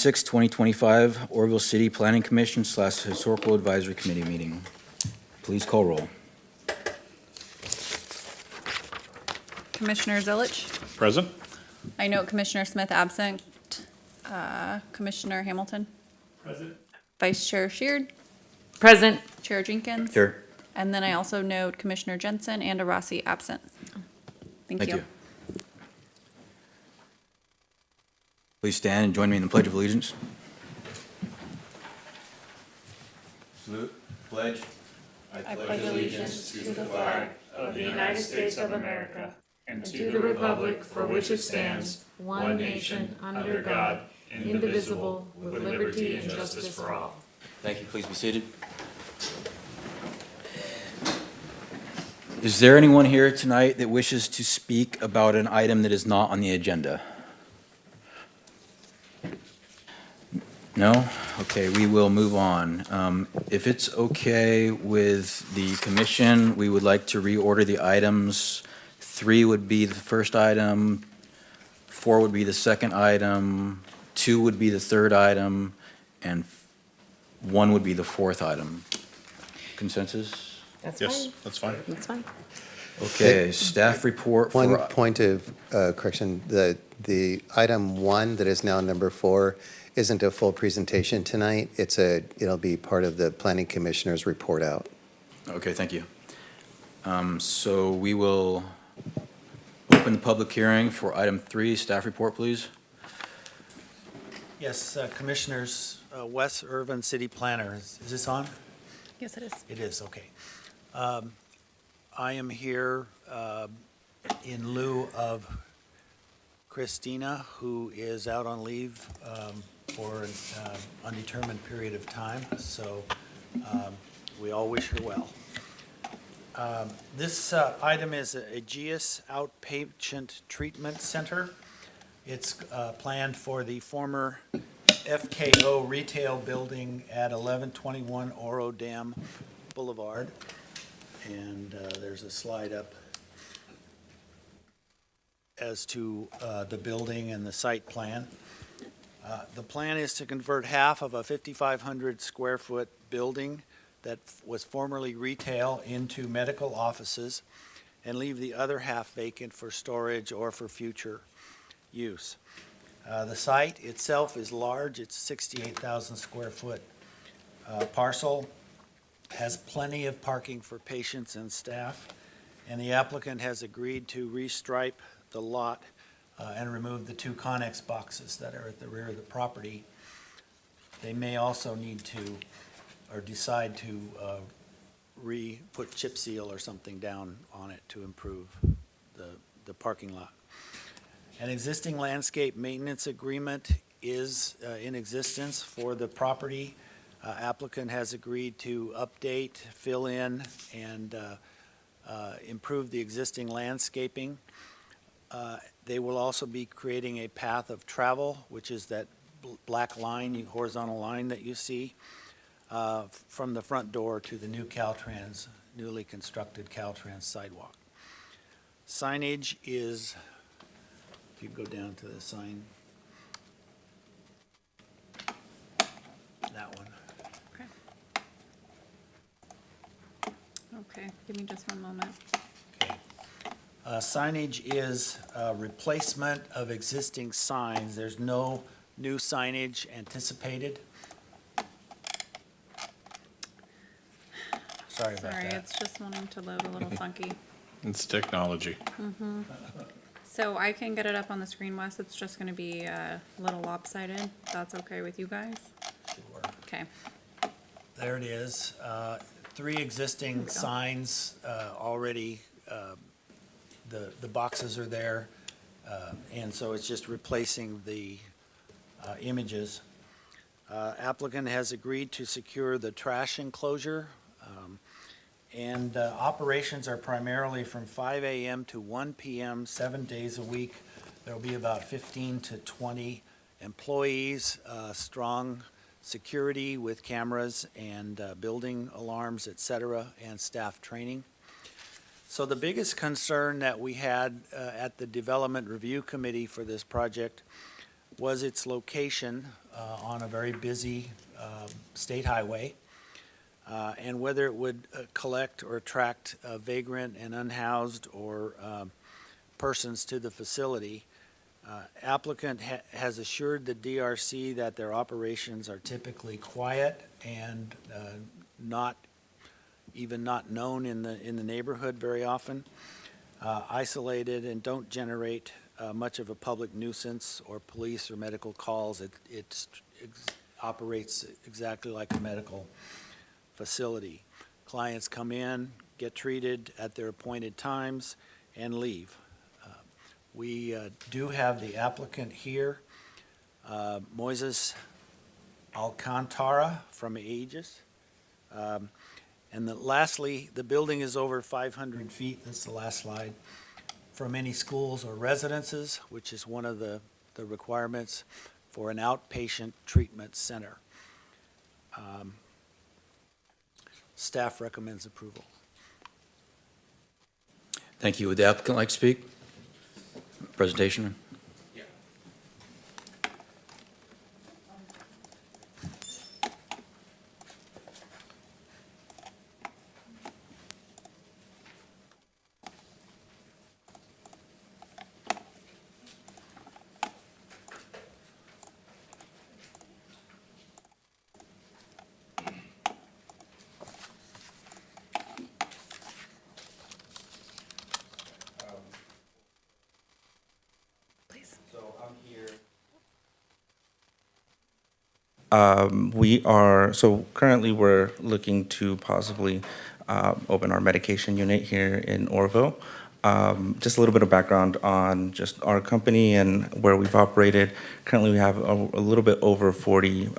6, 2025, Oroville City Planning Commission / Historical Advisory Committee meeting. Please call roll. Commissioner Zilich. Present. I note Commissioner Smith absent. Commissioner Hamilton. Present. Vice Chair Sheard. Present. Chair Jenkins. Here. And then I also note Commissioner Jensen and Rossi absent. Thank you. Please stand and join me in the Pledge of Allegiance. Salute. Pledge. I pledge allegiance to the flag of the United States of America and to the republic for which it stands, one nation, under God, indivisible, with liberty and justice for all. Thank you. Please be seated. Is there anyone here tonight that wishes to speak about an item that is not on the agenda? No? Okay, we will move on. If it's okay with the commission, we would like to reorder the items. 3 would be the first item, 4 would be the second item, 2 would be the third item, and 1 would be the fourth item. Consensus? That's Yes, fine. that's fine. That's fine. Okay, staff report for... One point of correction, the item 1 that is now number 4 isn't a full presentation tonight. It'll be part of the planning commissioner's report out. Okay, thank you. So we will open the public hearing for item 3. Staff report, please. Yes, Commissioners, Wes Irvin, City Planner. Is this on? Yes, it is. It is, okay. I am here in lieu of Christina, who is out on leave for an undetermined period of time, so we all wish her well. This item is a Aegeus Outpatient Treatment Center. It's planned for the former FKO retail building at 1121 Oro Dam Boulevard. And there's a slide up as to the building and the site plan. The plan is to convert half of a 5,500 square foot building that was formerly retail into medical offices and leave the other half vacant for storage or for future use. The site itself is large. It's 68,000 square foot parcel, has plenty of parking for patients and staff, and the applicant has agreed to restripe the lot and remove the 2 Connex boxes that are at the rear of the property. They may also need to, or decide to put chip seal or something down on it to improve the parking lot. An existing landscape maintenance agreement is in existence for the property. Applicant has agreed to update, fill in, and improve the existing landscaping. They will also be creating a path of travel, which is that black line, horizontal line that you see, from the front door to the new Caltrans, newly constructed Caltrans sidewalk. Signage is, if you go down to the sign, that one. Okay, give me just one moment. Okay. Signage is replacement of existing signs. There's no new signage anticipated. Sorry about Sorry, that. it's just wanting to load a little funky. It's technology. So I can get it up on the screen, Wes. It's just gonna be a little lopsided. That's okay with you guys? Sure. Okay. There it is. 3 existing signs already, the boxes are there, and so it's just replacing the images. Applicant has agreed to secure the trash enclosure, and operations are primarily from 5 a.m. to 1 p.m., 7 days a week. There'll be about 15 to 20 employees, strong security with cameras and building alarms, et cetera, and staff training. So the biggest concern that we had at the Development Review Committee for this project was its location on a very busy state highway, and whether it would collect or attract vagrant and unhoused or persons to the facility. Applicant has assured the DRC that their operations are typically quiet and not known in the neighborhood very often, isolated, and don't generate much of a public nuisance or police or medical calls. It operates exactly like a medical facility. Clients come in, get treated at their appointed times, and leave. We do have the applicant here, Moises Alcantara from Aegis. And then lastly, the building is over 500 feet, that's the last slide, from any schools or residences, which is one of the requirements for an outpatient treatment center. Staff recommends approval. Thank you. Would the applicant like to speak? Presentation? Currently we're looking to possibly open our medication unit here in Orville. Just a little bit of background on just our company and where we've operated. Currently we have a little bit over 40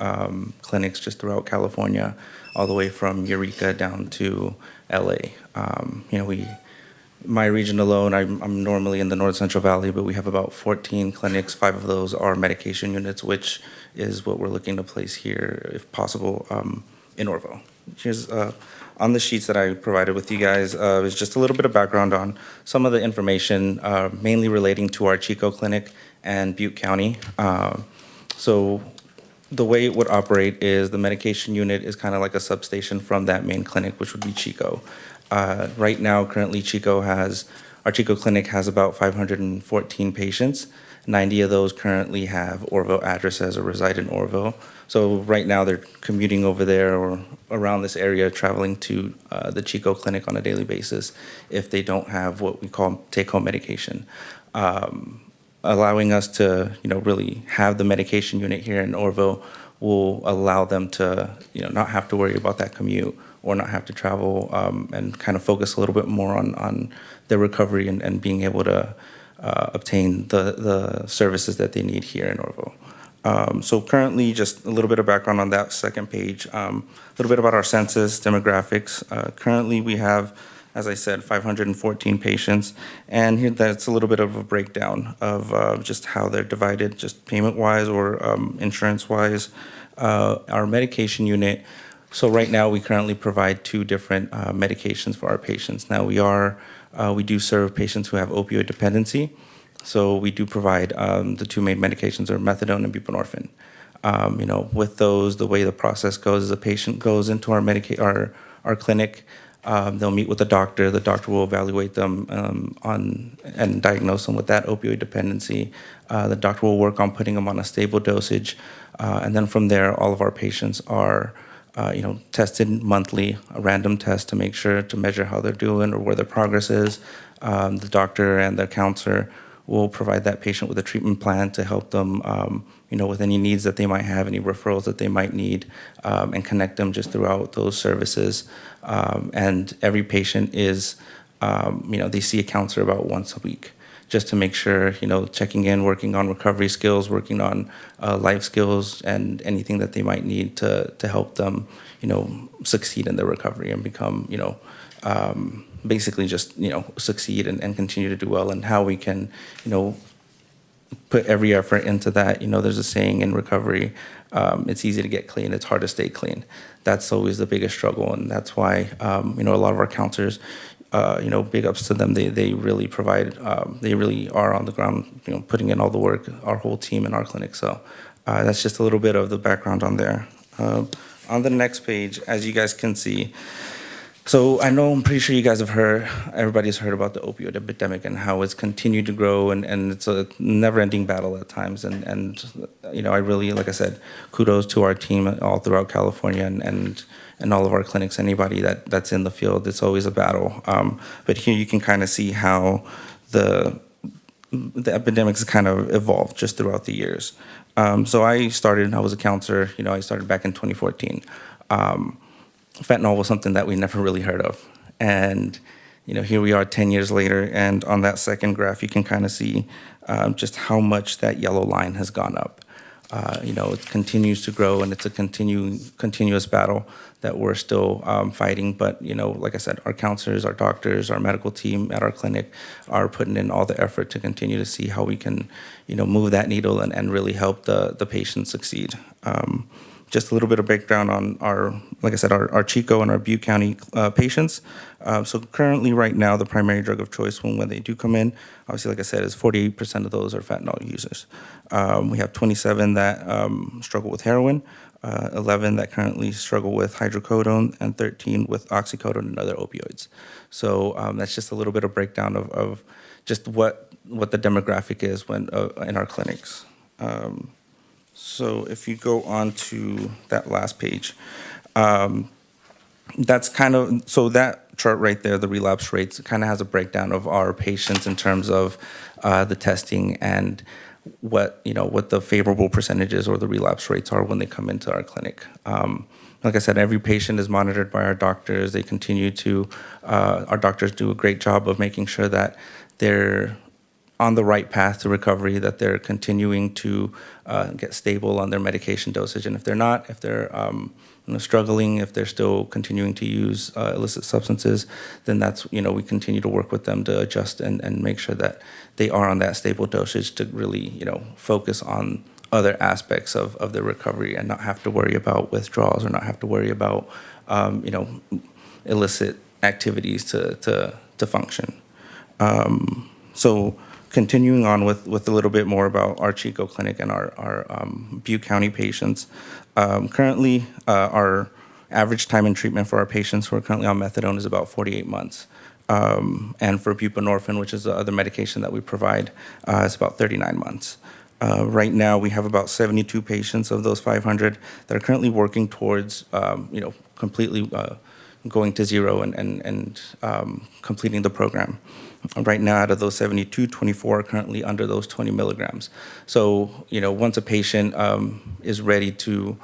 clinics just throughout California, all the way from Eureka down to LA. My region alone, I'm normally in the North Central Valley, but we have about 14 clinics. 5 of those are medication units, which is what we're looking to place here, if possible, in Orville. Here's on the sheets that I provided with you guys is just a little bit of background on some of the information, mainly relating to our Chico Clinic and Butte County. So the way it would operate is the medication unit is kind of like a substation from that main clinic, which would be Chico. Right now, currently, our Chico Clinic has about 514 patients. 90 of those currently have Orville addresses or reside in Orville. So right now, they're commuting over there or around this area, traveling to the Chico Clinic on a daily basis if they don't have what we call take-home medication. Allowing us to, really have the medication unit here in Orville will allow them to, not have to worry about that commute or not have to travel, and kind of focus a little bit more on their recovery and being able to obtain the services that they need here in Orville. So currently, just a little bit of background on that second page, a little bit about our census demographics. Currently, we have, as I said, 514 patients, and here that's a little bit of a breakdown of just how they're divided, just payment-wise or insurance-wise. Our medication unit, so right now we currently provide 2 different medications for our patients. Now we do serve patients who have opioid dependency, so we do provide the 2 main medications are methadone and buprenorphine. With those, the way the process goes is a patient goes into our clinic. They'll meet with the doctor. The doctor will evaluate them and diagnose them with that opioid dependency. The doctor will work on putting them on a stable dosage, and then from there, all of our patients are tested monthly, a random test to measure how they're doing or where their progress is. The doctor and the counselor will provide that patient with a treatment plan to help them, with any needs that they might have, any referrals that they might need, and connect them just throughout those services. And every patient is, they see a counselor about once a week, just to make sure, checking in, working on recovery skills, working on life skills, and anything that they might need to help them, succeed in their recovery and become, basically just, succeed and continue to do well, and how we can, put every effort into that. There's a saying in recovery, it's easy to get clean, it's hard to stay clean. That's always the biggest struggle, and that's why, a lot of our counselors big ups to them. They really provide, they really are on the ground, putting in all the work, our whole team in our clinic. So that's just a little bit of the background on there. On the next page, as you guys can see, so I'm pretty sure you guys have heard, everybody's heard about the opioid epidemic and how it's continued to grow, and it's a never-ending battle at times. And I really, like I said, kudos to our team all throughout California and all of our clinics, anybody that's in the field. It's always a battle. But here you can kind of see how the epidemics kind of evolved just throughout the years. So I was a counselor, I started back in 2014. Fentanyl was something that we never really heard of. And, here we are 10 years later, and on that second graph, you can kind of see just how much that yellow line has gone up. It continues to grow, and it's a continuous battle that we're still fighting. But, like I said, our counselors, our doctors, our medical team at our clinic are putting in all the effort to continue to see how we can, move that needle and really help the patient succeed. Just a little bit of background on our Chico and our Butte County patients. So currently, right now, the primary drug of choice when they do come in, obviously, like I said, is 48% of those are fentanyl users. We have 27 that struggle with heroin, 11 that currently struggle with hydrocodone, and 13 with oxycodone and other opioids. So that's just a little bit of breakdown of just what the demographic is when in our clinics. So if you go on to that last page, that's so that chart right there, the relapse rates, kind of has a breakdown of our patients in terms of the testing and what the favorable percentages or the relapse rates are when they come into our clinic. Like I said, every patient is monitored by our doctors. They continue to, our doctors do a great job of making sure that they're on the right path to recovery, that they're continuing to get stable on their medication dosage. And if they're not, if they're struggling, if they're still continuing to use illicit substances, then that's, we continue to work with them to adjust and make sure that they are on that stable dosage to really, focus on other aspects of their recovery and not have to worry about withdrawals or not have to worry about, illicit activities to function. So continuing on with a little bit more about our Chico Clinic and our Butte County patients. Currently, our average time in treatment for our patients who are currently on methadone is about 48 months. And for buprenorphine, which is the other medication that we provide, it's about 39 months. Right now, we have about 72 patients of those 500 that are currently working towards, completely going to zero and completing the program. Right now, out of those 72, 24 are currently under those 20 milligrams. So, once a patient is ready to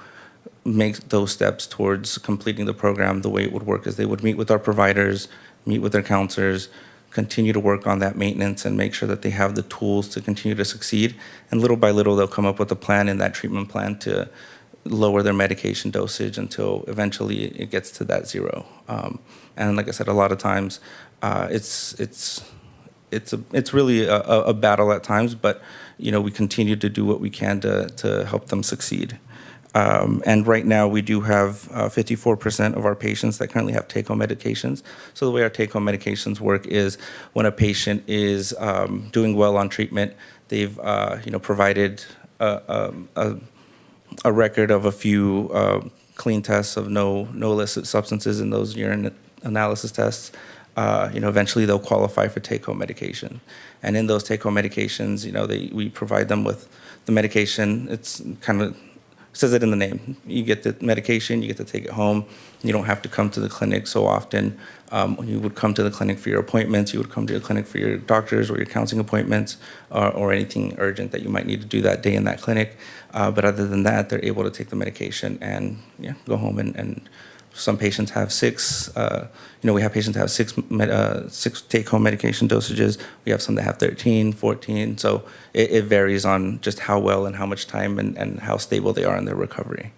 make those steps towards completing the program, the way it would work is they would meet with our providers, meet with their counselors, continue to work on that maintenance and make sure that they have the tools to continue to succeed. And little by little, they'll come up with a plan in that treatment plan to lower their medication dosage until eventually it gets to that zero. And like I said, a lot of times it's really a battle at times, but we continue to do what we can to help them succeed. And right now we do have 54% of our patients that currently have take-home medications. So the way our take-home medications work is when a patient is doing well on treatment, they've provided a record of a few clean tests of no illicit substances in those urine analysis tests. Eventually they'll qualify for take-home medication. And in those take-home medications, we provide them with the medication. It's kind of says it in the name. You get the medication, you get to take it home. You don't have to come to the clinic so often. When you would come to the clinic for your appointments, you would come to the clinic for your doctors or your counseling appointments or anything urgent that you might need to do that day in that clinic. But other than that, they're able to take the medication and go home. And some patients have six. We have patients that have six take-home medication dosages. We have some that have 13, 14. So it varies on just how well and how much time and how stable they are in their recovery.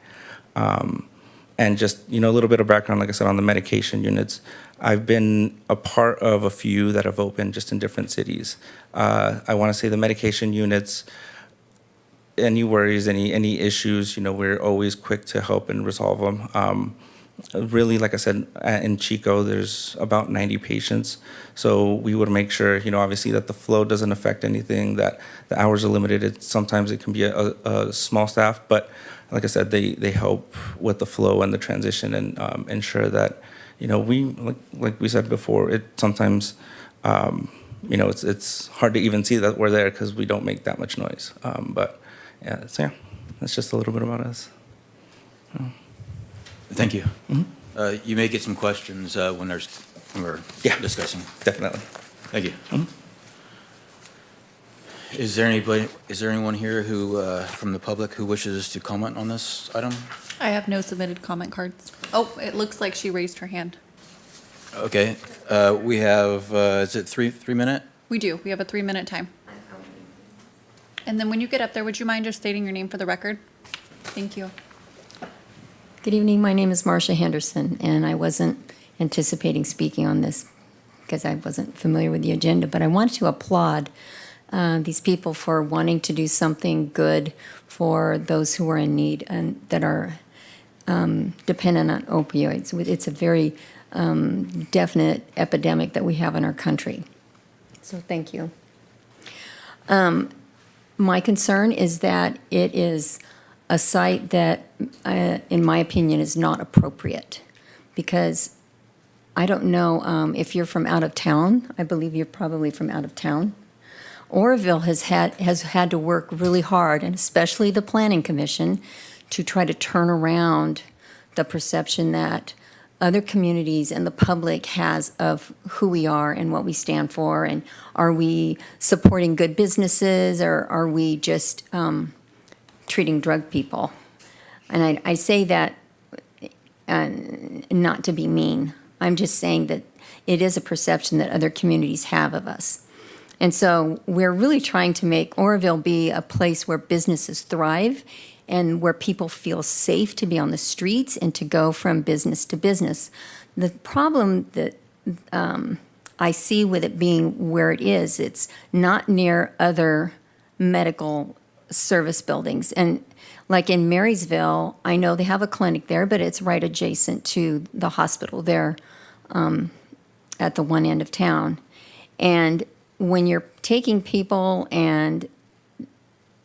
And just, a little bit of background, like I said, on the medication units. I've been a part of a few that have opened just in different cities. I want to say the medication units, any worries, any issues, we're always quick to help and resolve them. really, like I said, in Chico, there's about 90 patients. So we would make sure, obviously that the flow doesn't affect anything, that the hours are limited. Sometimes it can be a small staff, but like I said, they help with the flow and the transition and ensure that, like we said before, it sometimes, it's hard to even see that we're there because we don't make that much noise. But yeah, that's just a little bit about us. Thank you. You may get some questions when we're Yeah. discussing. Definitely. Thank you. Is there anyone here who, from the public who wishes to comment on this item? I have no submitted comment cards. Oh, it looks like she raised her hand. Okay, we have, is it three minute? We do. We have a 3-minute time. And then when you get up there, would you mind just stating your name for the record? Thank you. Good evening. My name is Marcia Henderson, and I wasn't anticipating speaking on this because I wasn't familiar with the agenda, but I want to applaud these people for wanting to do something good for those who are in need and that are dependent on opioids. It's a very definite epidemic that we have in our country. So thank you. My concern is that it is a site that, in my opinion, is not appropriate because I don't know if you're from out of town. I believe you're probably from out of town. Oroville has had to work really hard, and especially the Planning Commission, to try to turn around the perception that other communities and the public has of who we are and what we stand for, and are we supporting good businesses or are we just treating drug people? And I say that not to be mean. I'm just saying that it is a perception that other communities have of us. And so we're really trying to make Oroville be a place where businesses thrive and where people feel safe to be on the streets and to go from business to business. The problem that I see with it being where it is, it's not near other medical service buildings. And like in Marysville, I know they have a clinic there, but it's right adjacent to the hospital there at the one end of town. And when you're taking people and,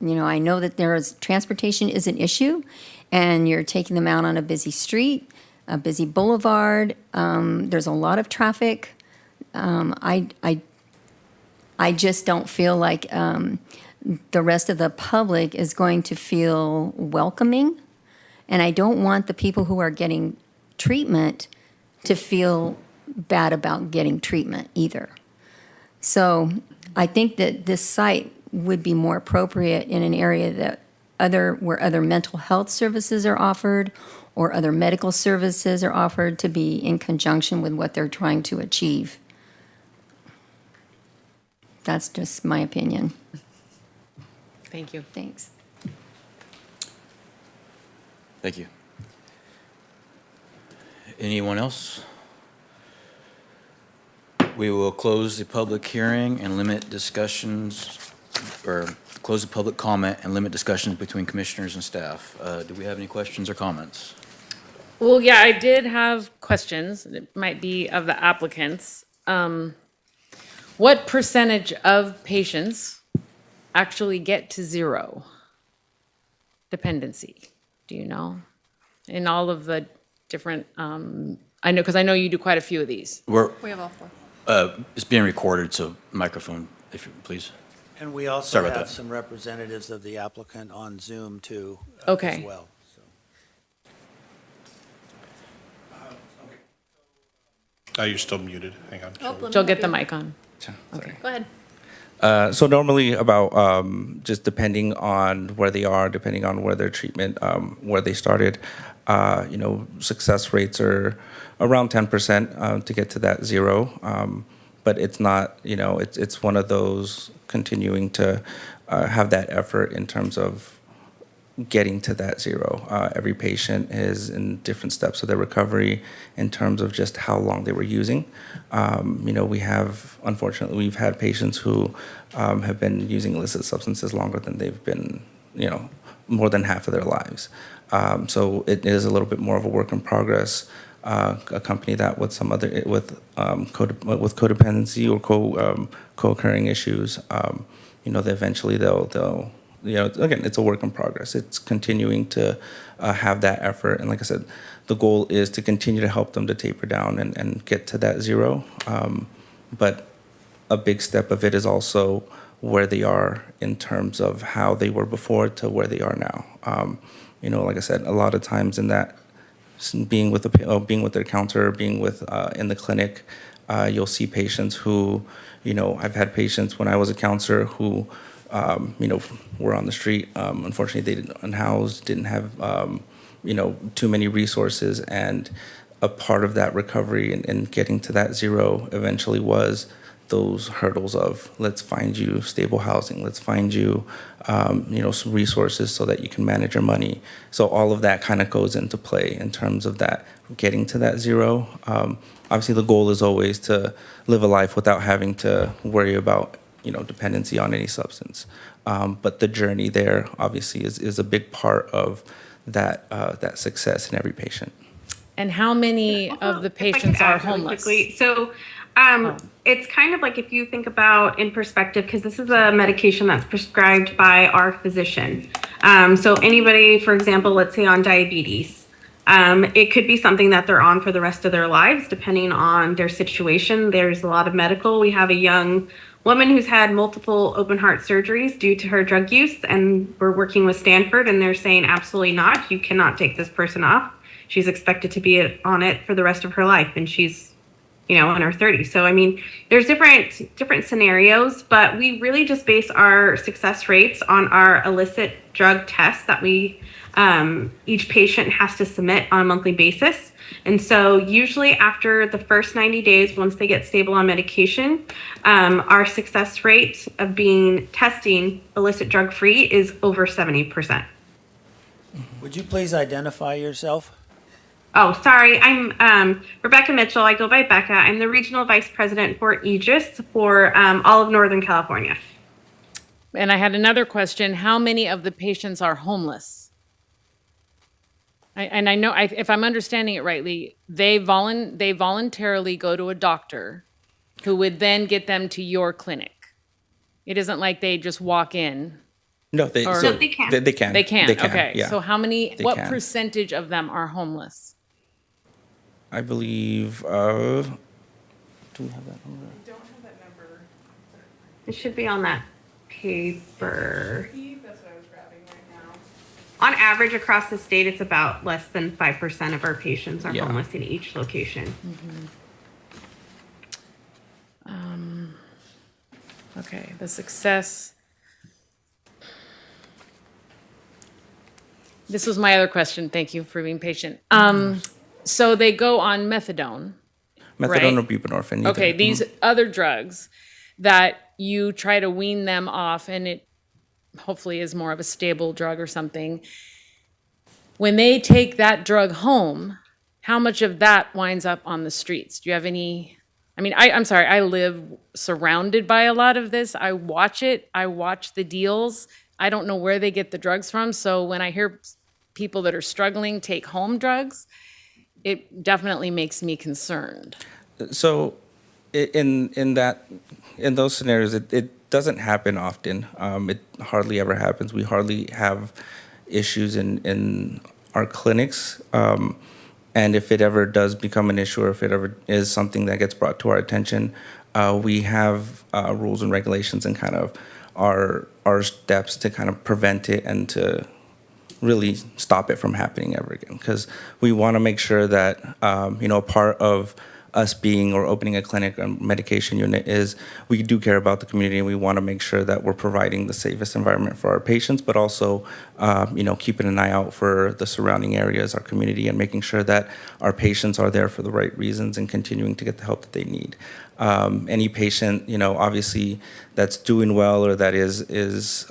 I know that transportation is an issue, and you're taking them out on a busy street, a busy boulevard, there's a lot of traffic. I just don't feel like the rest of the public is going to feel welcoming. And I don't want the people who are getting treatment to feel bad about getting treatment either. So I think that this site would be more appropriate in an area that where other mental health services are offered or other medical services are offered, to be in conjunction with what they're trying to achieve. That's just my opinion. Thank you. Thanks. Thank you. Anyone else? We will close the public hearing and limit discussions, or close the public comment and limit discussions between commissioners and staff. Do we have any questions or comments? Well, yeah, I did have questions. It might be of the applicants. What percentage of patients actually get to zero dependency? Do you know? In all of the different, I know, because I know you do quite a few of these. We have all 4. It's being recorded, so microphone, if you please. And we also Sorry about have that. some representatives of the applicant on Zoom too, Okay. as well. So. You're still muted. Hang on. She'll get the mic on. Okay. Go ahead. So normally about just depending on where they are, depending on where their treatment, where they started, success rates are around 10% to get to that zero. But it's not, it's one of those continuing to have that effort in terms of getting to that zero. Every patient is in different steps of their recovery in terms of just how long they were using. Unfortunately, we've had patients who have been using illicit substances longer than they've been, more than half of their lives. So it is a little bit more of a work in progress. Accompany that with some other with codependency or co-occurring issues. That eventually they'll again, it's a work in progress. It's continuing to have that effort, and like I said, the goal is to continue to help them to taper down and get to that zero. But a big step of it is also where they are in terms of how they were before to where they are now. Like I said, a lot of times in that being with their counselor, being with in the clinic, you'll see patients who, I've had patients when I was a counselor who, were on the street. Unfortunately, they didn't unhoused, didn't have, too many resources, and a part of that recovery and getting to that zero eventually was those hurdles of let's find you stable housing, let's find you, some resources so that you can manage your money. So all of that kind of goes into play in terms of that getting to that zero. Obviously, the goal is always to live a life without having to worry about, dependency on any substance. But the journey there obviously is a big part of that success in every patient. And how many of the If I could patients add are really homeless? quickly. So it's kind of like if you think about in perspective, because this is a medication that's prescribed by our physician. So anybody, for example, let's say on diabetes, it could be something that they're on for the rest of their lives, depending on their situation. There's a lot of medical. We have a young woman who's had multiple open heart surgeries due to her drug use, and we're working with Stanford, and they're saying absolutely not. You cannot take this person off. She's expected to be on it for the rest of her life, and she's, in her 30s. So, I mean, there's different scenarios, but we really just base our success rates on our illicit drug tests that each patient has to submit on a monthly basis. And so usually after the first 90 days, once they get stable on medication, our success rate of testing illicit drug free is over 70%. Would you please identify yourself? Oh, sorry. I'm Rebecca Mitchell. I go by Becca. I'm the regional vice president for Aegis for all of Northern California. And I had another question. How many of the patients are homeless? I know, if I'm understanding it rightly, they voluntarily go to a doctor who would then get them to your clinic. It isn't like they just walk in. No, they Or- so No, they can. They can. They can, okay. Yeah. So They what can. percentage of them are homeless? I believe. Do we have that number? It should be on that paper. That's what I was grabbing right now. On average, across the state, it's about less than 5% of our patients are Yeah. homeless in each location. Okay, the success. This was my other question. Thank you for being patient. So they go on methadone. Methadone Right. or buprenorphine. either. Okay, these other drugs that you try to wean them off, and it hopefully is more of a stable drug or something. When they take that drug home, how much of that winds up on the streets? Do you have any? I mean, I'm sorry, I live surrounded by a lot of this. I watch it. I watch the deals. I don't know where they get the drugs from. So when I hear people that are struggling take home drugs, it definitely makes me concerned. So, in those scenarios, it doesn't happen often. It hardly ever happens. We hardly have issues in our clinics. And if it ever does become an issue, or if it ever is something that gets brought to our attention, we have rules and regulations and kind of our steps to kind of prevent it and to really stop it from happening ever again. Because we want to make sure that, part of us being or opening a clinic or medication unit is we do care about the community, and we want to make sure that we're providing the safest environment for our patients, but also, keeping an eye out for the surrounding areas, our community, and making sure that our patients are there for the right reasons and continuing to get the help that they need. Any patient, obviously that's doing well or that is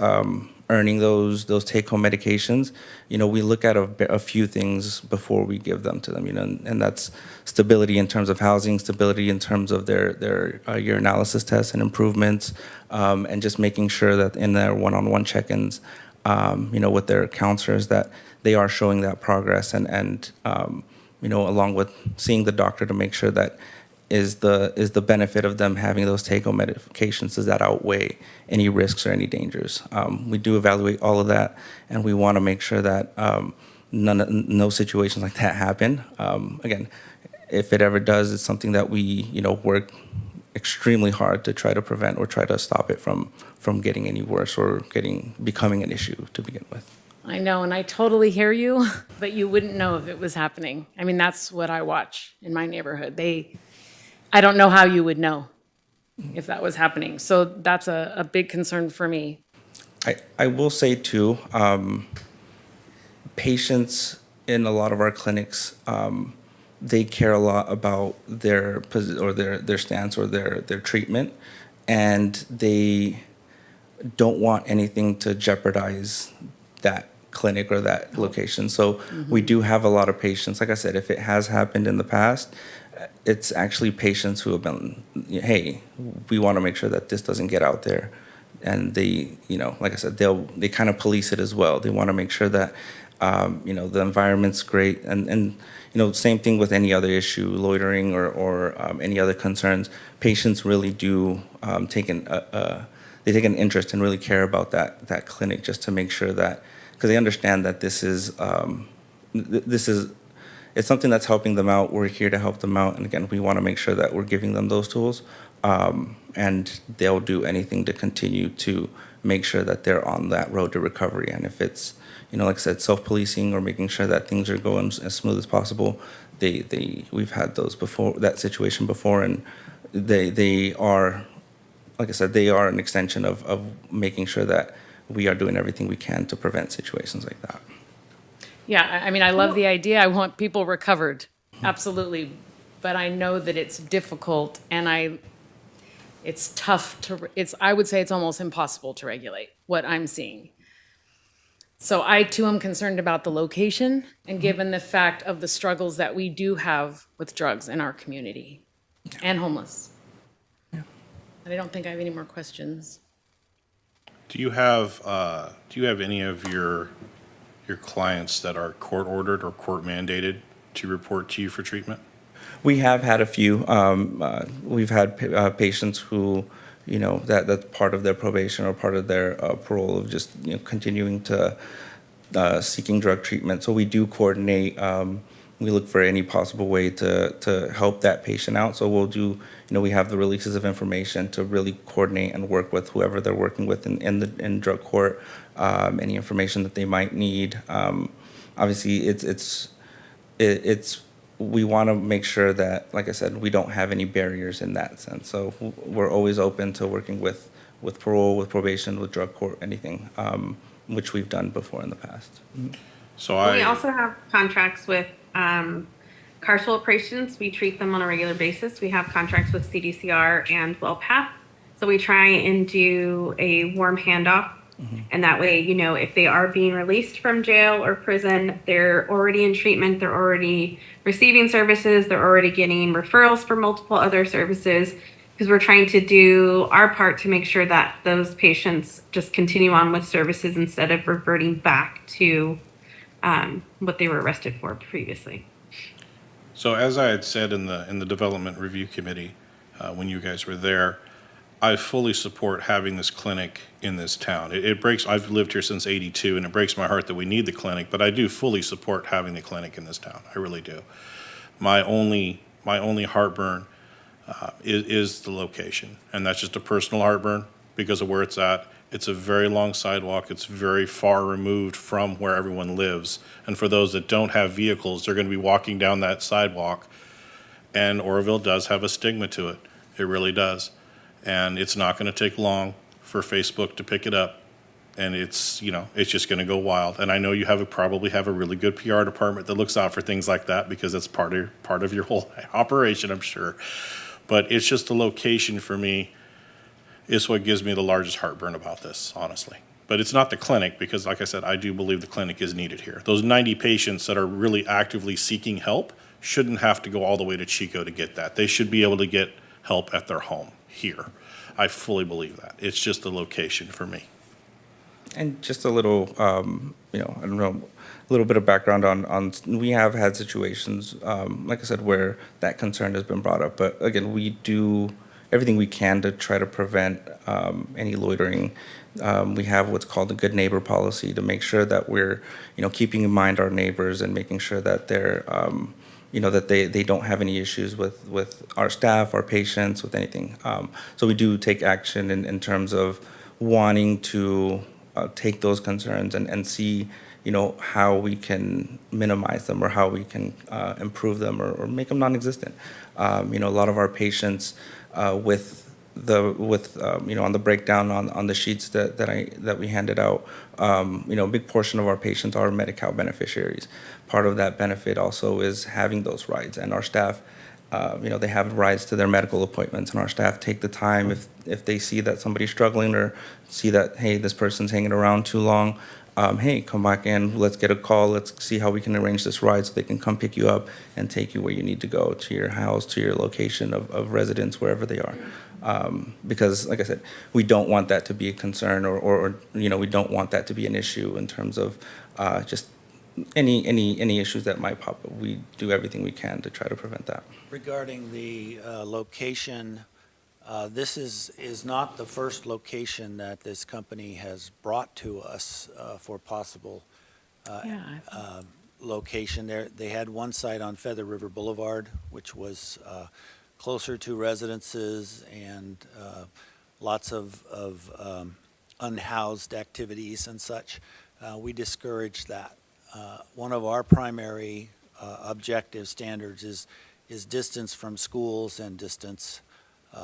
earning those take-home medications, we look at a few things before we give them to them, and that's stability in terms of housing, stability in terms of their urinalysis tests and improvements, and just making sure that in their one-on-one check-ins, with their counselors that they are showing that progress, and you know, along with seeing the doctor to make sure that is the benefit of them having those take-home medications, does that outweigh any risks or any dangers? We do evaluate all of that, and we want to make sure that no situations like that happen. Again, if it ever does, it's something that we, you know, work extremely hard to try to prevent or try to stop it from getting any worse or becoming an issue to begin with. I know, and I totally hear you, but you wouldn't know if it was happening. I mean, that's what I watch in my neighborhood. I don't know how you would know if that was happening. So that's a big concern for me. I will say too, patients in a lot of our clinics, they care a lot about their stance or their treatment, and they don't want anything to jeopardize that clinic or that location. So we do have a lot of patients. Like I said, if it has happened in the past, it's actually patients who have been, hey, we want to make sure that this doesn't get out there. And they, you know, like I said, they kind of police it as well. They want to make sure that, you know, the environment's great. And you know, same thing with any other issue, loitering or any other concerns. Patients really do take an interest and really care about that clinic, just to make sure that, because they understand that this is it's something that's helping them out. We're here to help them out, and again, we want to make sure that we're giving them those tools, and they'll do anything to continue to make sure that they're on that road to recovery. And if it's, you know, like I said, self-policing or making sure that things are going as smooth as possible, we've had that situation before, and they are, like I said, they are an extension of making sure that we are doing everything we can to prevent situations like that. Yeah, I mean, I love the idea. I want people recovered, absolutely. But I know that it's difficult, and it's tough I would say it's almost impossible to regulate what I'm seeing. So I too am concerned about the location, and given the fact of the struggles that we do have with drugs in our community and homeless. Yeah. And I don't think I have any more questions. Do you have any of your clients that are court ordered or court mandated to report to you for treatment? We have had a few. We've had patients who, you know, that's part of their probation or part of their parole of just, you know, continuing to seeking drug treatment. So we do coordinate. We look for any possible way to help that patient out. So we'll do, you know, we have the releases of information to really coordinate and work with whoever they're working with in drug court, any information that they might need. Obviously, it's we want to make sure that, like I said, we don't have any barriers in that sense. So we're always open to working with parole, with probation, with drug court, anything, which we've done before in the past. So We also have contracts with carceral operations. We treat them on a regular basis. We have contracts with CDCR and WellPath. So we try and do a warm handoff. And that way, you know, if they are being released from jail or prison, they're already in treatment, they're already receiving services, they're already getting referrals for multiple other services, because we're trying to do our part to make sure that those patients just continue on with services instead of reverting back to what they were arrested for previously. So as I had said in the development review committee, when you guys were there, I fully support having this clinic in this town. I've lived here since '82, and it breaks my heart that we need the clinic, but I do fully support having the clinic in this town. I really do. My only heartburn is the location, and that's just a personal heartburn because of where it's at. It's a very long sidewalk. It's very far removed from where everyone lives. And for those that don't have vehicles, they're going to be walking down that sidewalk. And Oroville does have a stigma to it. It really does. And it's not going to take long for Facebook to pick it up. And it's, you know, it's just going to go wild. And I know you probably have a really good PR department that looks out for things like that, because it's part of your whole operation, I'm sure. But it's just the location for me is what gives me the largest heartburn about this, honestly. But it's not the clinic, because like I said, I do believe the clinic is needed here. Those 90 patients that are really actively seeking help shouldn't have to go all the way to Chico to get that. They should be able to get help at their home here. I fully believe that. It's just the location for me. And just a little, you know, I don't know, little bit of background on we have had situations, like I said, where that concern has been brought up. But again, we do everything we can to try to prevent any loitering. We have what's called a good neighbor policy to make sure that we're, keeping in mind our neighbors and making sure that they're, that they don't have any issues with our staff, our patients, with anything. So we do take action in terms of wanting to take those concerns and see, how we can minimize them or how we can improve them or make them non-existent. A lot of our patients with on the breakdown on the sheets that we handed out, a big portion of our patients are Medi-Cal beneficiaries. Part of that benefit also is having those rides, and our staff, they have rides to their medical appointments, and our staff take the time if they see that somebody's struggling or see that, hey, this person's hanging around too long, hey, come back in, let's get a call, let's see how we can arrange this ride so they can come pick you up and take you where you need to go, to your house, to your location of residence, wherever they are. Because, like I said, we don't want that to be a concern or we don't want that to be an issue in terms of just any issues that might pop up. We do everything we can to try to prevent that. Regarding the location, this is not the first location that this company has brought to us for possible location. They had one site on Feather River Boulevard, which was closer to residences and lots of unhoused activities and such. We discouraged that. One of our primary objective standards is distance from schools and distance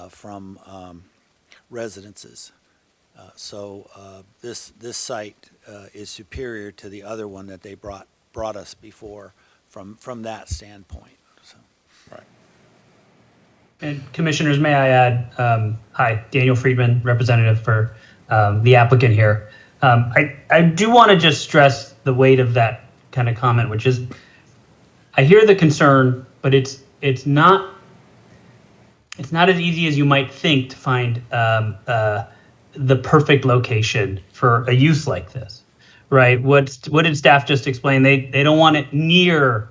from residences. So this site is superior to the other one that they brought us before from that standpoint. So. Right. And Commissioners, may I add, hi, Daniel Friedman, representative for the applicant here. I do want to just stress the weight of that kind of comment, which is, I hear the concern, but it's not as easy as you might think to find the perfect location for a use like this, right? What did staff just explain? They don't want it near.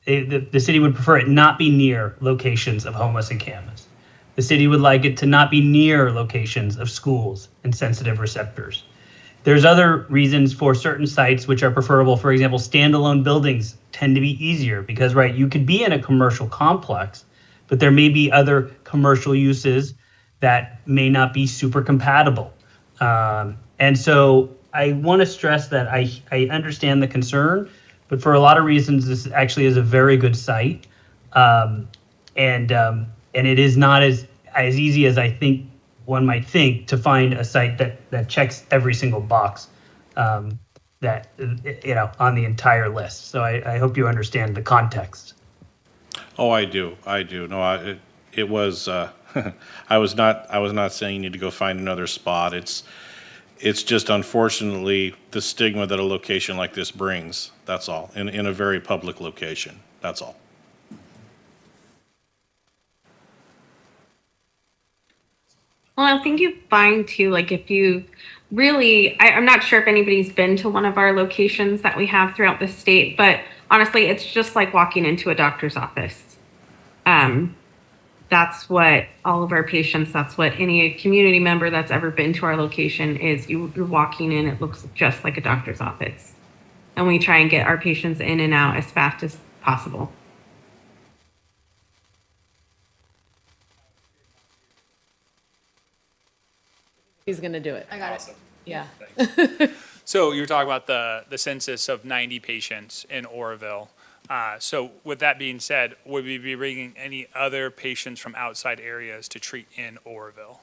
The city would prefer it not be near locations of homeless encampments. The city would like it to not be near locations of schools and sensitive receptors. There's other reasons for certain sites which are preferable. For example, standalone buildings tend to be easier because, right, you could be in a commercial complex, but there may be other commercial uses that may not be super compatible. And so I want to stress that I understand the concern, but for a lot of reasons, this actually is a very good site. And it is not as easy as I think one might think to find a site that checks every single box on the entire list. So I hope you understand the context. Oh, I do. No, it was, I was not saying you need to go find another spot. It's just unfortunately the stigma that a location like this brings, that's all, in a very public location, that's all. Well, I think you find too, like if you really, I'm not sure if anybody's been to one of our locations that we have throughout the state, but honestly, it's just like walking into a doctor's office. That's what all of our patients, that's what any community member that's ever been to our location is. You're walking in, it looks just like a doctor's office. And we try and get our patients in and out as fast as possible. He's going to do it. I got it. Yeah. So you were talking about the census of 90 patients in Oroville. So with that being said, would we be bringing any other patients from outside areas to treat in Oroville?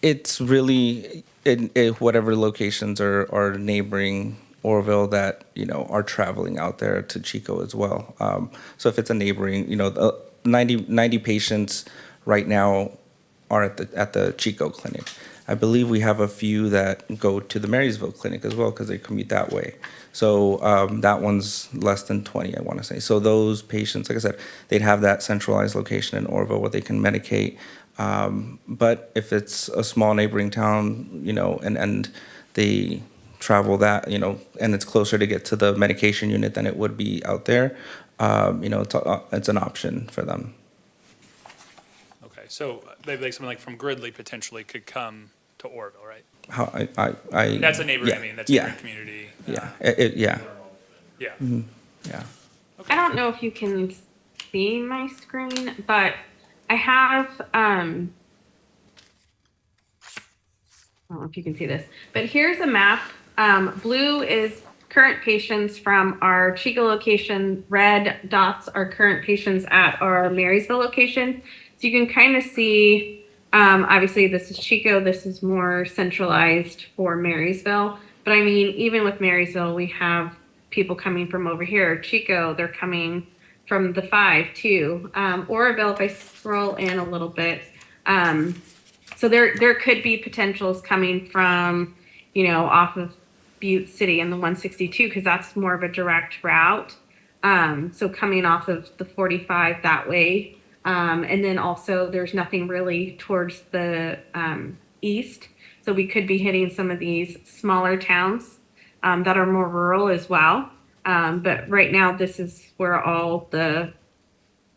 It's really in whatever locations are neighboring Oroville that are traveling out there to Chico as well. So if it's a neighboring, 90 patients right now are at the Chico clinic. I believe we have a few that go to the Marysville clinic as well because they commute that way. So that one's less than 20, I want to say. So those patients, like I said, they'd have that centralized location in Oroville where they can medicate. But if it's a small neighboring town, and they travel that, and it's closer to get to the medication unit than it would be out there, it's an option for them. Okay, so maybe like someone like from Gridley potentially could come to Oroville, right? How I That's a neighborhood, yeah, I mean, that's a yeah, neighboring community. yeah, Yeah. yeah. I don't know if you can see my screen, but I have, I don't know if you can see this, but here's a map. Blue is current patients from our Chico location. Red dots are current patients at our Marysville location. So you can kind of see, obviously this is Chico, this is more centralized for Marysville. But I mean, even with Marysville, we have people coming from over here. Chico, they're coming from the 5 too. Oroville, if I scroll in a little bit, so there could be potentials coming from, off of Butte City and the 162, because that's more of a direct route. So coming off of the 45 that way. And then also there's nothing really towards the east. So we could be hitting some of these smaller towns that are more rural as well. But right now, this is where all the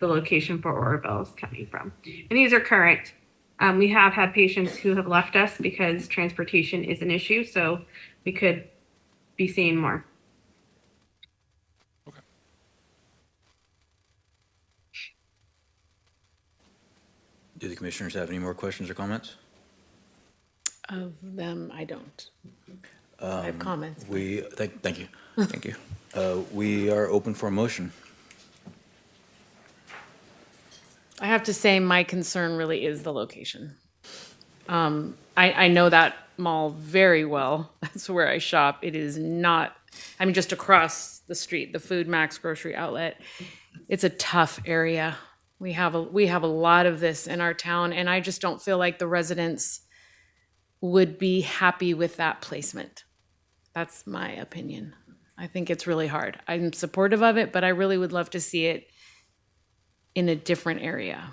location for Oroville is coming from. And these are current. We have had patients who have left us because transportation is an issue. So we could be seeing more. Do the commissioners have any more questions or comments? Of them, I don't. I have comments. Thank you. Thank you. We are open for a motion. I have to say, my concern really is the location. I know that mall very well. That's where I shop. It is not, just across the street, the Food Max grocery outlet. It's a tough area. We have a lot of this in our town, and I just don't feel like the residents would be happy with that placement. That's my opinion. I think it's really hard. I'm supportive of it, but I really would love to see it in a different area.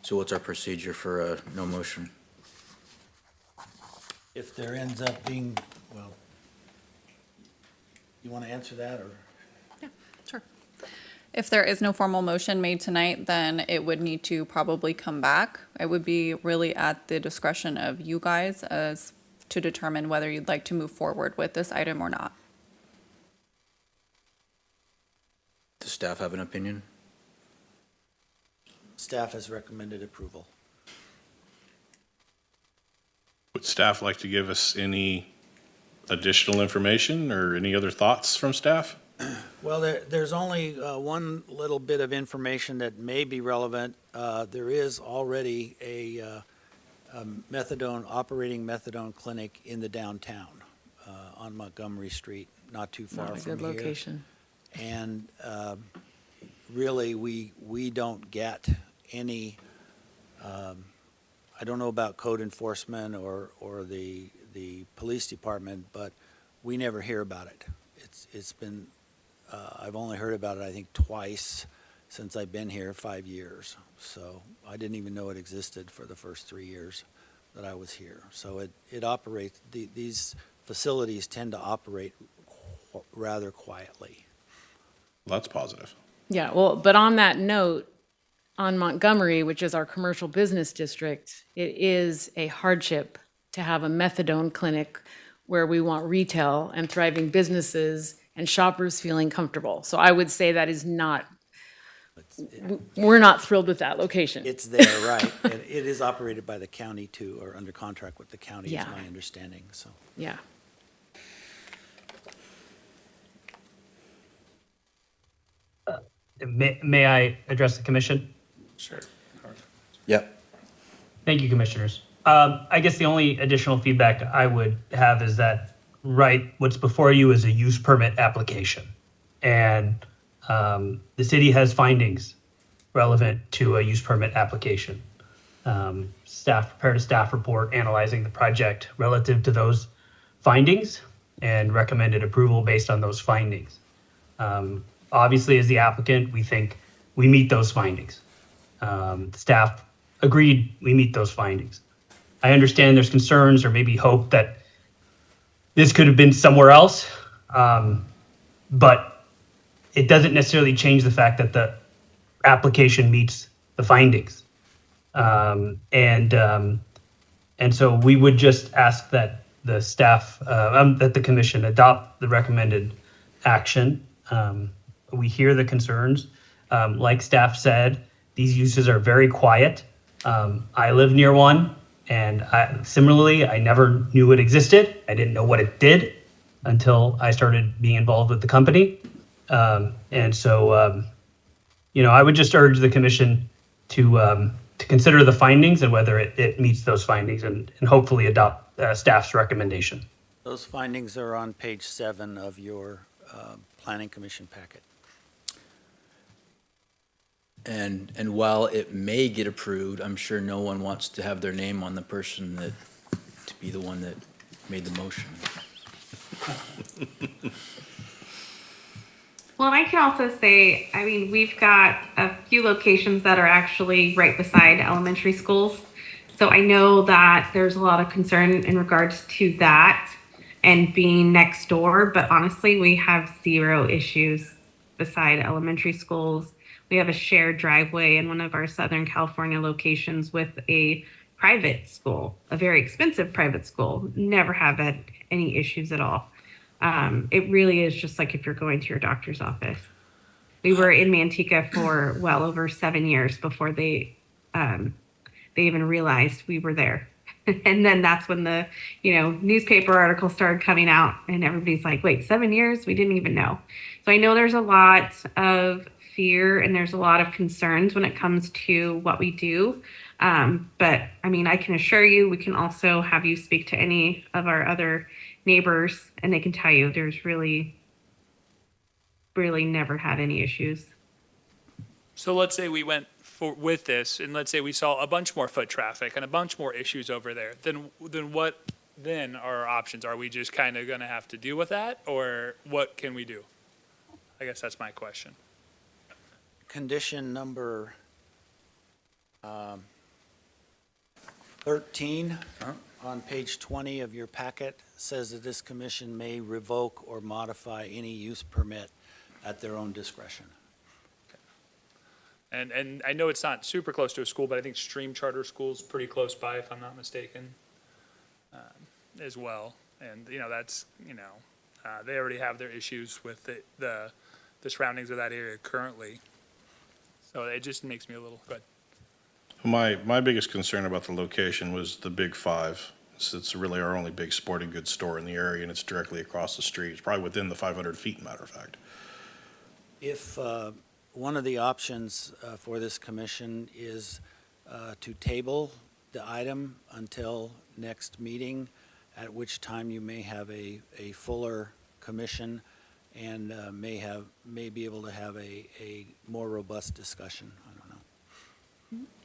So what's our procedure for a no motion? If there ends up being, well, you want to answer that, or? Sure. If there is no formal motion made tonight, then it would need to probably come back. It would be really at the discretion of you guys as to determine whether you'd like to move forward with this item or not. Does staff have an opinion? Staff has recommended approval. Would staff like to give us any additional information or any other thoughts from staff? Well, there's only one little bit of information that may be relevant. There is already a operating methadone clinic in the downtown on Montgomery Street, not too far from here. Not a good location. And really, we don't get any, I don't know about code enforcement or the police department, but we never hear about it. It's been, I've only heard about it, I think, twice since I've been here, 5 years. So I didn't even know it existed for the first 3 years that I was here. So it operates, these facilities tend to operate rather quietly. That's positive. Yeah, well, but on that note, on Montgomery, which is our commercial business district, it is a hardship to have a methadone clinic where we want retail and thriving businesses and shoppers feeling comfortable. So I would say that is not, we're not thrilled with that location. It's there, right. And it is operated by the county too, or under contract with the county, is Yeah. my understanding, so. Yeah. May I address the commission? Sure. Yep. Thank you, commissioners. I guess the only additional feedback I would have is that, right, what's before you is a use permit application. And the city has findings relevant to a use permit application. Staff prepared a staff report analyzing the project relative to those findings and recommended approval based on those findings. Obviously, as the applicant, we think we meet those findings. Staff agreed we meet those findings. I understand there's concerns or maybe hope that this could have been somewhere else, but it doesn't necessarily change the fact that the application meets the findings. And so we would just ask that the staff, that the commission adopt the recommended action. We hear the concerns. Like staff said, these uses are very quiet. I live near one, and similarly, I never knew it existed. I didn't know what it did until I started being involved with the company. And so, I would just urge the commission to consider the findings and whether it meets those findings, and hopefully adopt staff's recommendation. Those findings are on page 7 of your Planning Commission packet. And while it may get approved, I'm sure no one wants to have their name on the person to be the one that made the motion. Well, I can also say, I mean, we've got a few locations that are actually right beside elementary schools. So I know that there's a lot of concern in regards to that and being next door, but honestly, we have zero issues beside elementary schools. We have a shared driveway in one of our Southern California locations with a private school, a very expensive private school. Never have had any issues at all. It really is just like if you're going to your doctor's office. We were in Manteca for well over 7 years before they even realized we were there. And then that's when the, newspaper articles started coming out and everybody's like, wait, 7 years? We didn't even know. So I know there's a lot of fear and there's a lot of concerns when it comes to what we do. But I mean, I can assure you, we can also have you speak to any of our other neighbors and they can tell you there's really never had any issues. So let's say we went with this, and let's say we saw a bunch more foot traffic and a bunch more issues over there. Then what? Then are our options? Are we just kind of going to have to deal with that, or what can we do? I guess that's my question. Condition number 13 on page 20 of your packet says that this commission may revoke or modify any use permit at their own discretion. And I know it's not super close to a school, but I think Stream Charter School's pretty close by, if I'm not mistaken, as well. And, that's, they already have their issues with the surroundings of that area currently. So it just makes me a little good. My biggest concern about the location was the Big Five. It's really our only big sporting goods store in the area, and it's directly across the street. It's probably within the 500 feet, matter of fact. If one of the options for this commission is to table the item until next meeting, at which time you may have a fuller commission and may be able to have a more robust discussion. I don't know.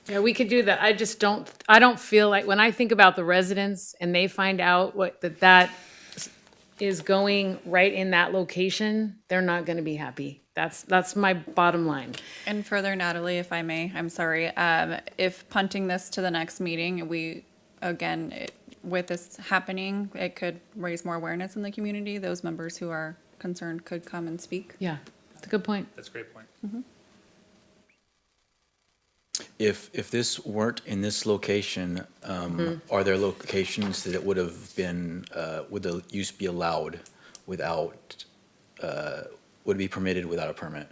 Yeah, we could do that. I don't feel like, when I think about the residents and they find out that is going right in that location, they're not going to be happy. That's my bottom line. And further, Natalie, if I may, I'm sorry, if punting this to the next meeting, with this happening, it could raise more awareness in the community. Those members who are concerned could come and speak. Yeah, that's a good point. That's a great point. If this weren't in this location, are there locations that it would have been, would the use be allowed without, would it be permitted without a permit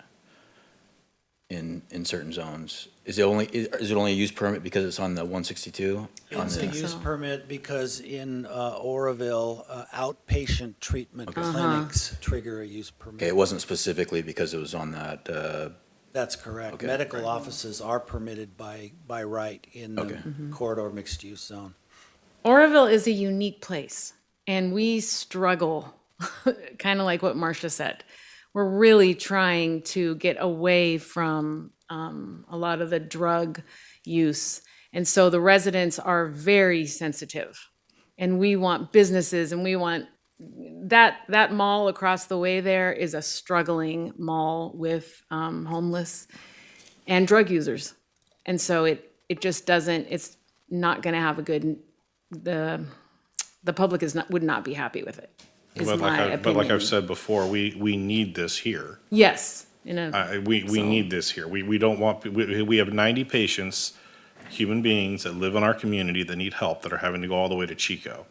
in certain zones? Is it only a use permit because it's on the 162? It's a use permit because in Oroville, outpatient treatment clinics trigger a use permit. Okay, it wasn't specifically because it was on that, That's correct. Okay. Medical offices are permitted by right in the Okay. corridor mixed-use zone. Oroville is a unique place, and we struggle, kind of like what Marcia said. We're really trying to get away from a lot of the drug use. And so the residents are very sensitive. And we want businesses, and we want that mall across the way there is a struggling mall with homeless. and drug users. And so it just doesn't, it's not going to have a good, the public would not be happy with it, is But my opinion. but like I've said before, we need this here. Yes, We need this here. We don't want, we have 90 patients, human beings that live in our community that need help, that are having to go all the way to Chico.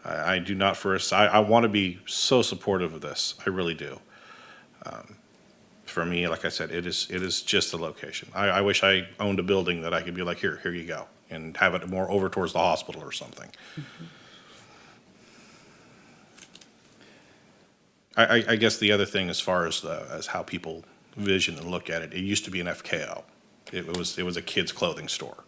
I do not I want to be so supportive of this. I really do. For me, like I said, it is just the location. I wish I owned a building that I could be like, here you go, and have it more over towards the hospital or something. I guess the other thing as far as how people vision and look at it, it used to be an FKO. It was a kid's clothing store.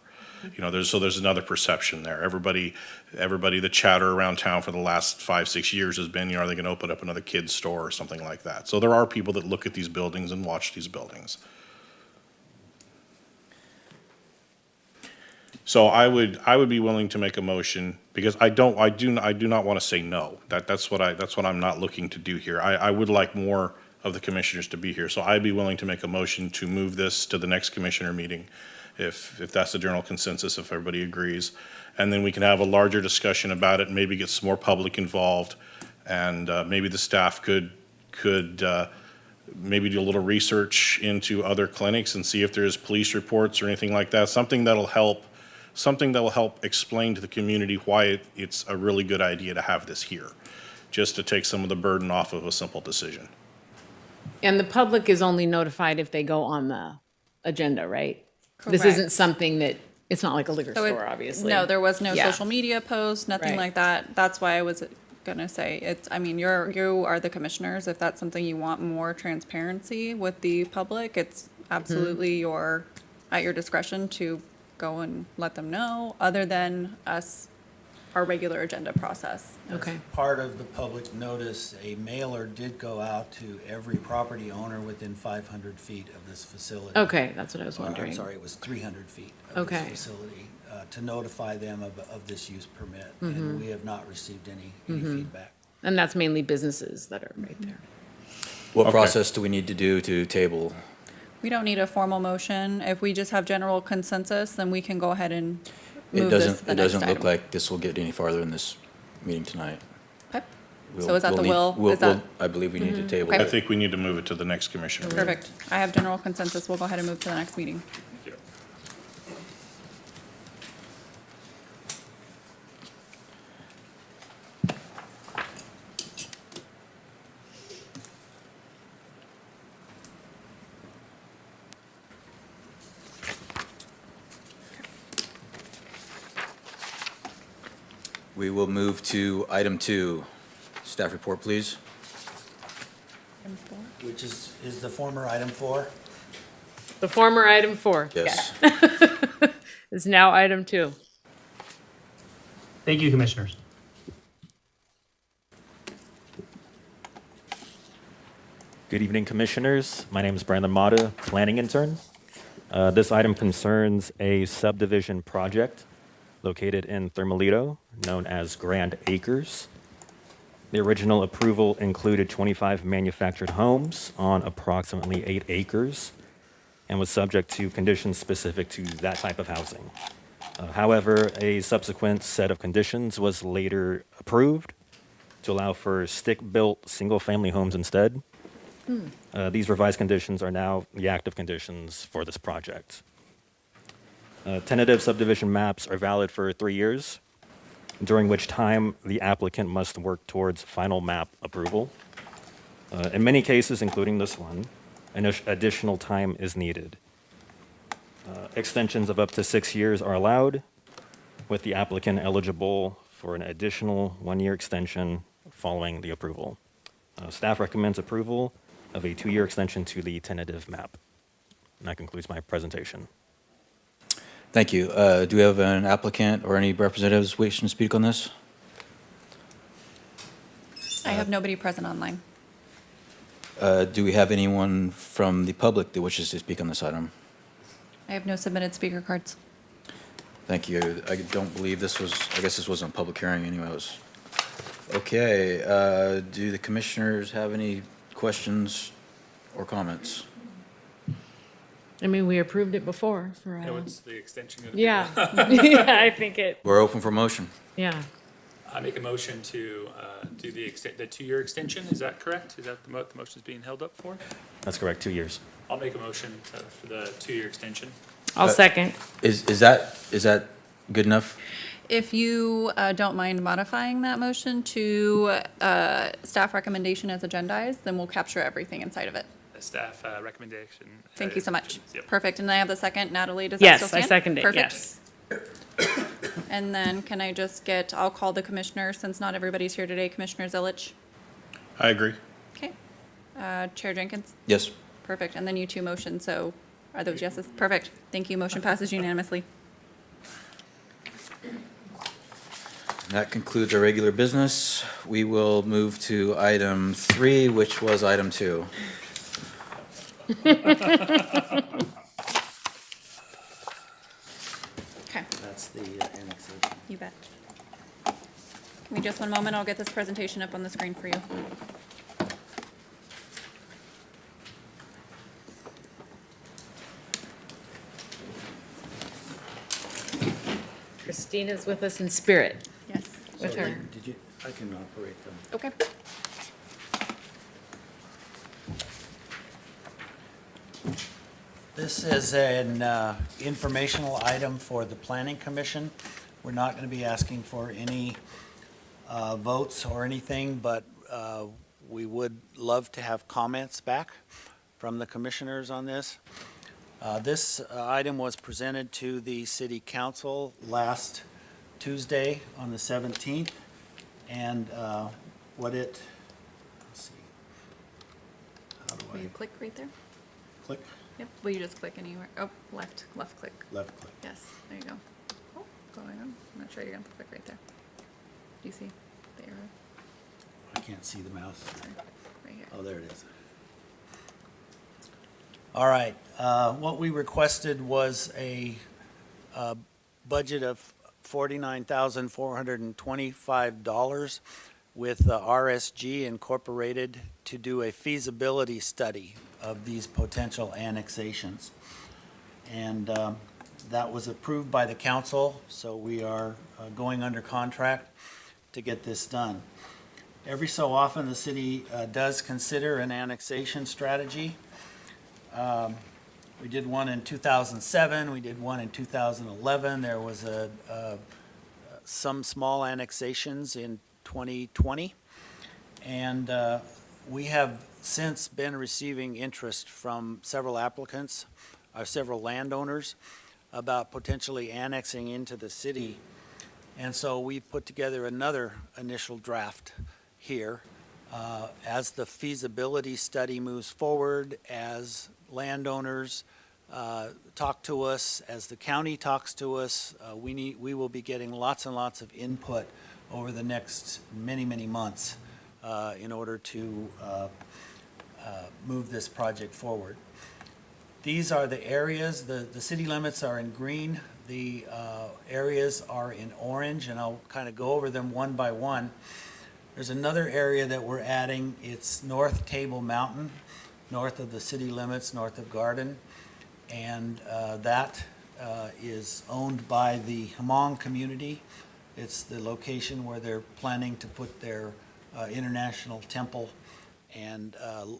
You know, there's another perception there. Everybody, the chatter around town for the last 5-6 years has been, you know, are they going to open up another kid's store or something like that? So there are people that look at these buildings and watch these buildings. So I would be willing to make a motion, because I do not want to say no. That's what I'm not looking to do here. I would like more of the commissioners to be here. So I'd be willing to make a motion to move this to the next commissioner meeting, if that's the general consensus, if everybody agrees. And then we can have a larger discussion about it, maybe get some more public involved, and maybe the staff could maybe do a little research into other clinics and see if there's police reports or anything like that, something that will help explain to the community why it's a really good idea to have this here, just to take some of the burden off of a simple decision. and the public is only notified if they go on the agenda, right? This isn't Correct. something that, it's not like a liquor So it- store, obviously. No, there was no Yeah. social media post, nothing Right. like that. That's why I was gonna say, you are the commissioners. If that's something you want more transparency with the public, it's absolutely at your discretion to go and let them know, other than our regular agenda process. Okay. Part of the public notice, a mailer did go out to every property owner within 500 feet of this facility. Okay, that's what I was Or, wondering. I'm sorry, it was 300 feet of this Okay. facility, to notify them of this use permit. Mm-hmm. And we have not received any feedback. And that's mainly businesses that are right there. What Okay. process do we need to do to table? We don't need a formal motion. If we just have general consensus, then we can go ahead and It move this to doesn't, the it next doesn't look item. like this will get any farther in this meeting tonight. Okay. We'll- So is that we'll the need- will? we'll- Is that- I believe we need to table Okay. I it. think we need to move it to the next commissioner meeting. Perfect. I have general consensus. We'll go ahead and move to the next meeting. We will move to item 2. Staff report, please. Which is the former item 4? The former item 4. Yes. Is now item 2. Thank you, commissioners. Good evening, Commissioners. My name is Brandon Mata, Planning Intern. This item concerns a subdivision project located in Thermalito, known as Grand Acres. The original approval included 25 manufactured homes on approximately 8 acres and was subject to conditions specific to that type of housing. However, a subsequent set of conditions was later approved to allow for stick-built, single-family homes instead. These revised conditions are now the active conditions for this project. Tentative subdivision maps are valid for 3 years, during which time the applicant must work towards final map approval. In many cases, including this one, additional time is needed. Extensions of up to 6 years are allowed, with the applicant eligible for an additional 1-year extension following the approval. Staff recommends approval of a 2-year extension to the tentative map. And that concludes my presentation. Thank you. Do we have an applicant or any representatives wishing to speak on this? I have nobody present online. Do we have anyone from the public that wishes to speak on this item? I have no submitted speaker cards. Thank you. I don't believe this was, I guess this wasn't a public hearing anyways. Okay, do the commissioners have any questions or comments? I mean, we approved it before for, What's the extension gonna be? yeah. Yeah, I think it, We're open for motion. yeah. I make a motion to do the 2-year extension, is that correct? Is that the motion's being held up for? That's correct, 2 years. I'll make a motion for the 2-year extension. I'll second. Is that good enough? If you don't mind modifying that motion to staff recommendation as agendized, then we'll capture everything inside of it. The staff recommendation. Thank you so much. Yep. Perfect. And I have the second. Natalie, does that still Yes, I stand? second it, Perfect. yes. And then can I just I'll call the commissioner, since not everybody's here today, Commissioner Zilich. I agree. Okay. Chair Jenkins? Yes. Perfect. And then you two motion, so are those yeses? Perfect. Thank you. Motion passes unanimously. That concludes our regular business. We will move to item 3, which was item 2. Okay, That's the annexation. you bet. Give me just one moment. I'll get this presentation up on the screen for you. Christina's with us in spirit, Yes. with her. Did you, I can operate them. Okay. This is an informational item for the Planning Commission. We're not going to be asking for any votes or anything, but we would love to have comments back from the commissioners on this. This item was presented to the City Council last Tuesday on the 17th, and what it, let's see, how do Will you I click right there? click? Yep. Will you just click anywhere? Oh, left click. Left click. Yes, there you go. Oh, going on. I'm not sure you're gonna click right there. Do you see the arrow? I can't see the mouse. Sorry, right here. Oh, there it is. All right, what we requested was a budget of $49,425 with RSG Incorporated to do a feasibility study of these potential annexations. And that was approved by the council, so we are going under contract to get this done. Every so often, the city does consider an annexation strategy. We did one in 2007, we did one in 2011, there was some small annexations in 2020. And we have since been receiving interest from several applicants, or several landowners, about potentially annexing into the city. And so we've put together another initial draft here. As the feasibility study moves forward, as landowners talk to us, as the county talks to us, we will be getting lots and lots of input over the next many, many months in order to move this project forward. These are the areas, the city limits are in green, the areas are in orange, and I'll kind of go over them one by one. There's another area that we're adding, it's North Table Mountain, north of the city limits, north of Garden. And that is owned by the Hmong community. It's the location where they're planning to put their international temple and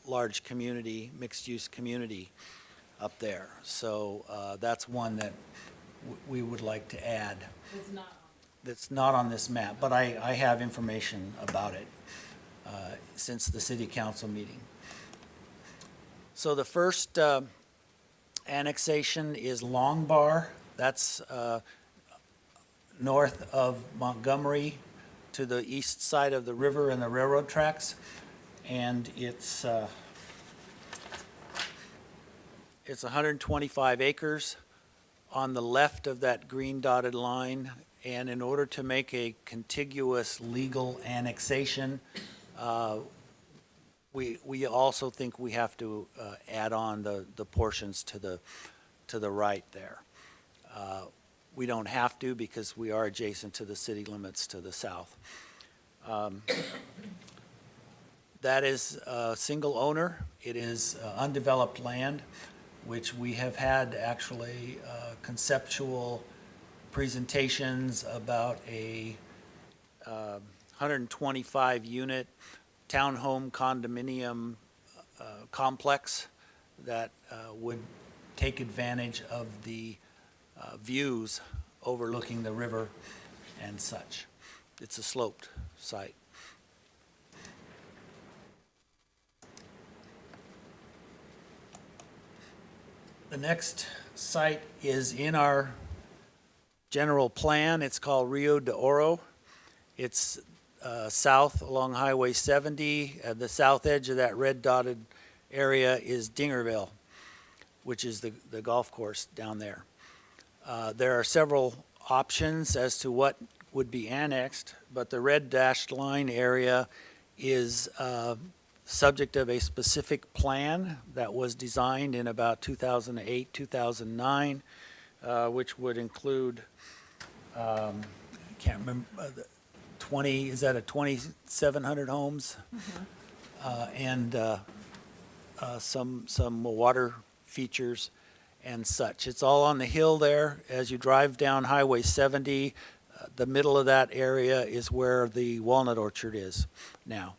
large community, mixed-use community up there. So that's one that we would like to add. That's not on this map, but I have information about it since the city council meeting. So the first annexation is Long Bar. That's north of Montgomery to the east side of the river and the railroad tracks. And it's 125 acres on the left of that green dotted line. And in order to make a contiguous legal annexation, we also think we have to add on the portions to the right there. We don't have to because we are adjacent to the city limits to the south. That is a single owner. It is undeveloped land. which we have had actually conceptual presentations about a 125-unit townhome condominium complex that would take advantage of the views overlooking the river and such. It's a sloped site. The next site is in our general plan. It's called Rio de Oro. It's south along Highway 70. At the south edge of that red dotted area is Dingerville, which is the golf course down there. There are several options as to what would be annexed, but the red dashed line area is subject of a specific plan that was designed in about 2008, 2009, which would include, I can't remember, 20, is that a 2,700 homes? And some water features and such. It's all on the hill there. As you drive down Highway 70, the middle of that area is where the walnut orchard is now.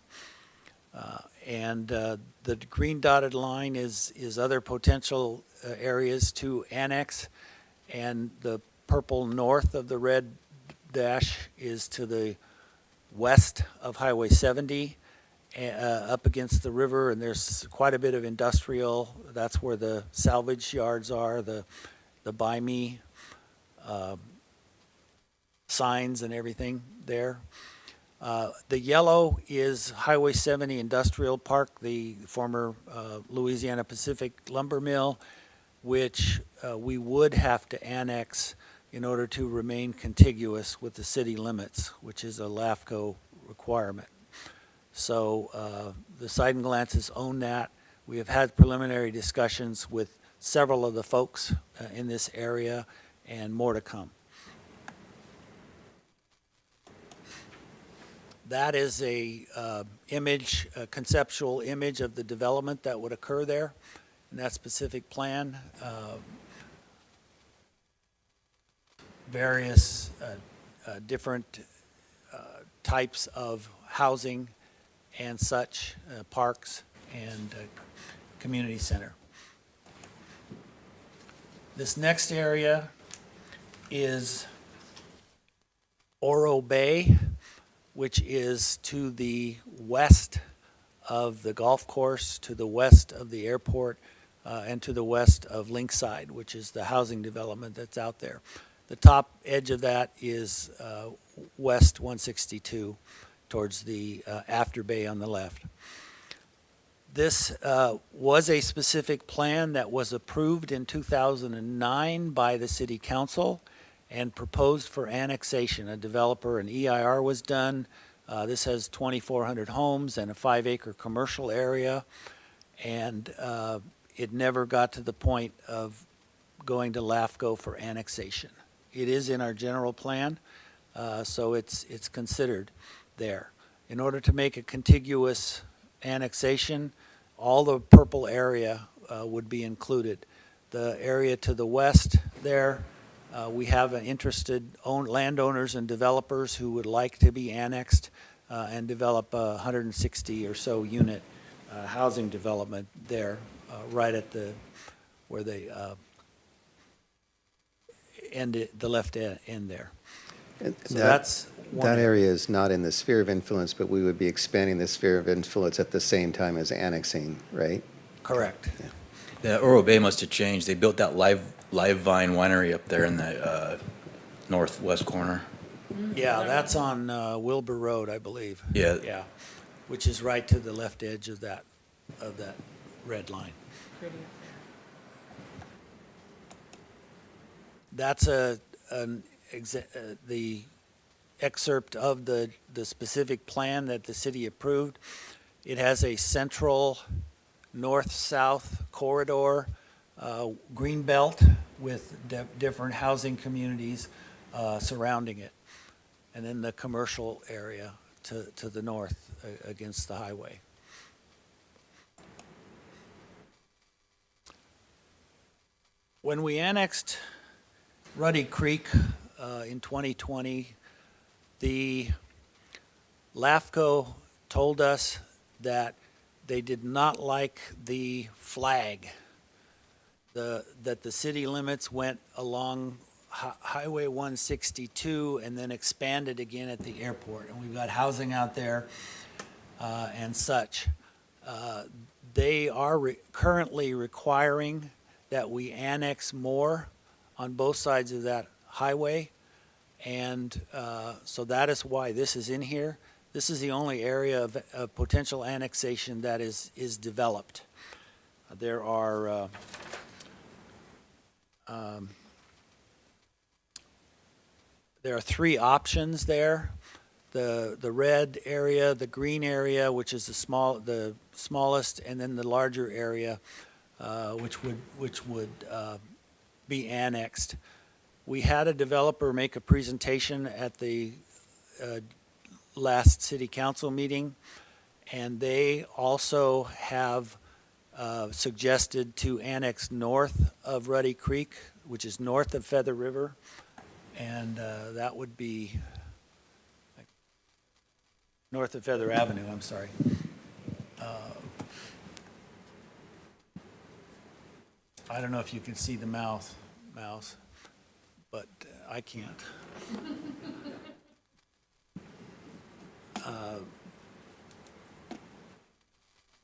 And the green dotted line is other potential areas to annex, and the purple north of the red dash is to the west of Highway 70, up against the river, and there's quite a bit of industrial. That's where the salvage yards are, the Buy Me signs and everything there. The yellow is Highway 70 Industrial Park, the former Louisiana Pacific lumber mill, which we would have to annex in order to remain contiguous with the city limits, which is a LAFCO requirement. So the Sight and Glances own that. We have had preliminary discussions with several of the folks in this area, and more to come. That is a conceptual image of the development that would occur there in that specific plan. Various different types of housing and such, parks and community center. This next area is Oro Bay, which is to the west of the golf course, to the west of the airport, and to the west of Linkside, which is the housing development that's out there. The top edge of that is West 162 towards the After Bay on the left. This was a specific plan that was approved in 2009 by the City Council and proposed for annexation. A developer, an EIR was done. This has 2,400 homes and a 5-acre commercial area, and it never got to the point of going to LAFCO for annexation. It is in our general plan, so it's considered there. In order to make a contiguous annexation, all the purple area would be included. The area to the west there, we have interested landowners and developers who would like to be annexed and develop a 160 or so unit housing development there, right at where they end the left end there. So that's one That area is not in the sphere of influence, but we would be expanding the sphere of influence at the same time as annexing, right? correct. The Oro Bay must have changed. They built that Live Vine winery up there in the northwest corner. Yeah, that's on Wilbur Road, I believe. Yeah. Yeah, which is right to the left edge of that red line. That's the excerpt of the specific plan that the city approved. It has a central north-south corridor, green belt with different housing communities surrounding it. And then the commercial area to the north against the highway. when we annexed Ruddy Creek in 2020, the LAFCO told us that they did not like the flag, that the city limits went along Highway 162 and then expanded again at the airport. And we've got housing out there and such. They are currently requiring that we annex more on both sides of that highway. And so that is why this is in here. This is the only area of potential annexation that is developed. There are three options there. The red area, the green area, which is the smallest, and then the larger area, which would be annexed. We had a developer make a presentation at the last city council meeting, and they also have suggested to annex north of Ruddy Creek, which is north of Feather River, and that would be north of Feather Avenue, I'm sorry. I don't know if you can see the mouse, but I can't.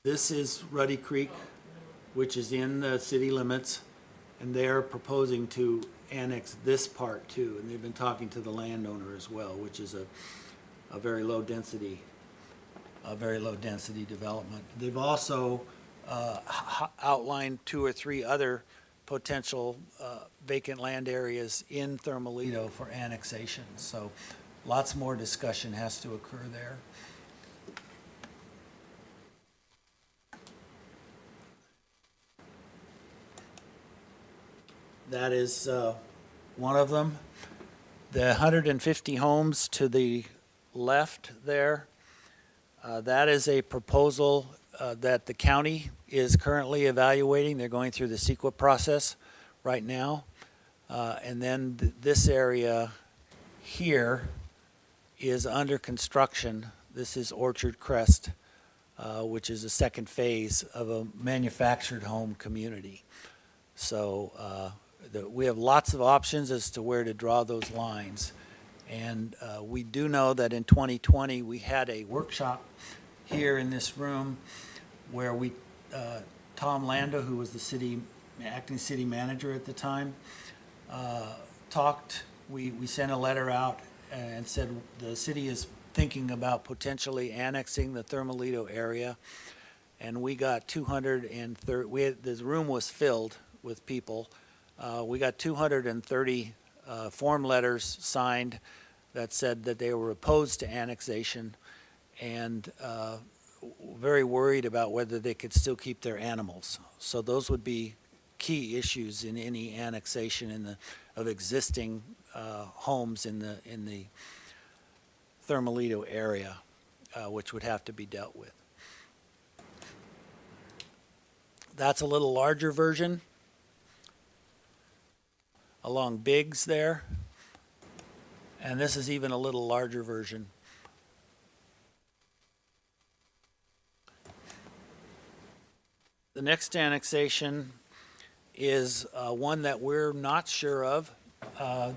This is Ruddy Creek, which is in the city limits, and they're proposing to annex this part too, and they've been talking to the landowner as well, which is a very low density development. They've also outlined 2 or 3 other potential vacant land areas in Thermalito for annexation. So lots more discussion has to occur there. That is one of them. The 150 homes to the left there, that is a proposal that the county is currently evaluating. They're going through the CEQA process right now. And then this area here is under construction. This is Orchard Crest, which is the second phase of a manufactured home community. So we have lots of options as to where to draw those lines. And we do know that in 2020, we had a workshop here in this room where Tom Lando, who was the acting city manager at the time, talked. We sent a letter out and said the city is thinking about potentially annexing the Thermalito area. And we got 230, this room was filled with people. We got 230 form letters signed that said that they were opposed to annexation and very worried about whether they could still keep their animals. So those would be key issues in any annexation of existing homes in the Thermalito area, which would have to be dealt with. That's a little larger version along Biggs there. And this is even a little larger version. The next annexation is one that we're not sure of.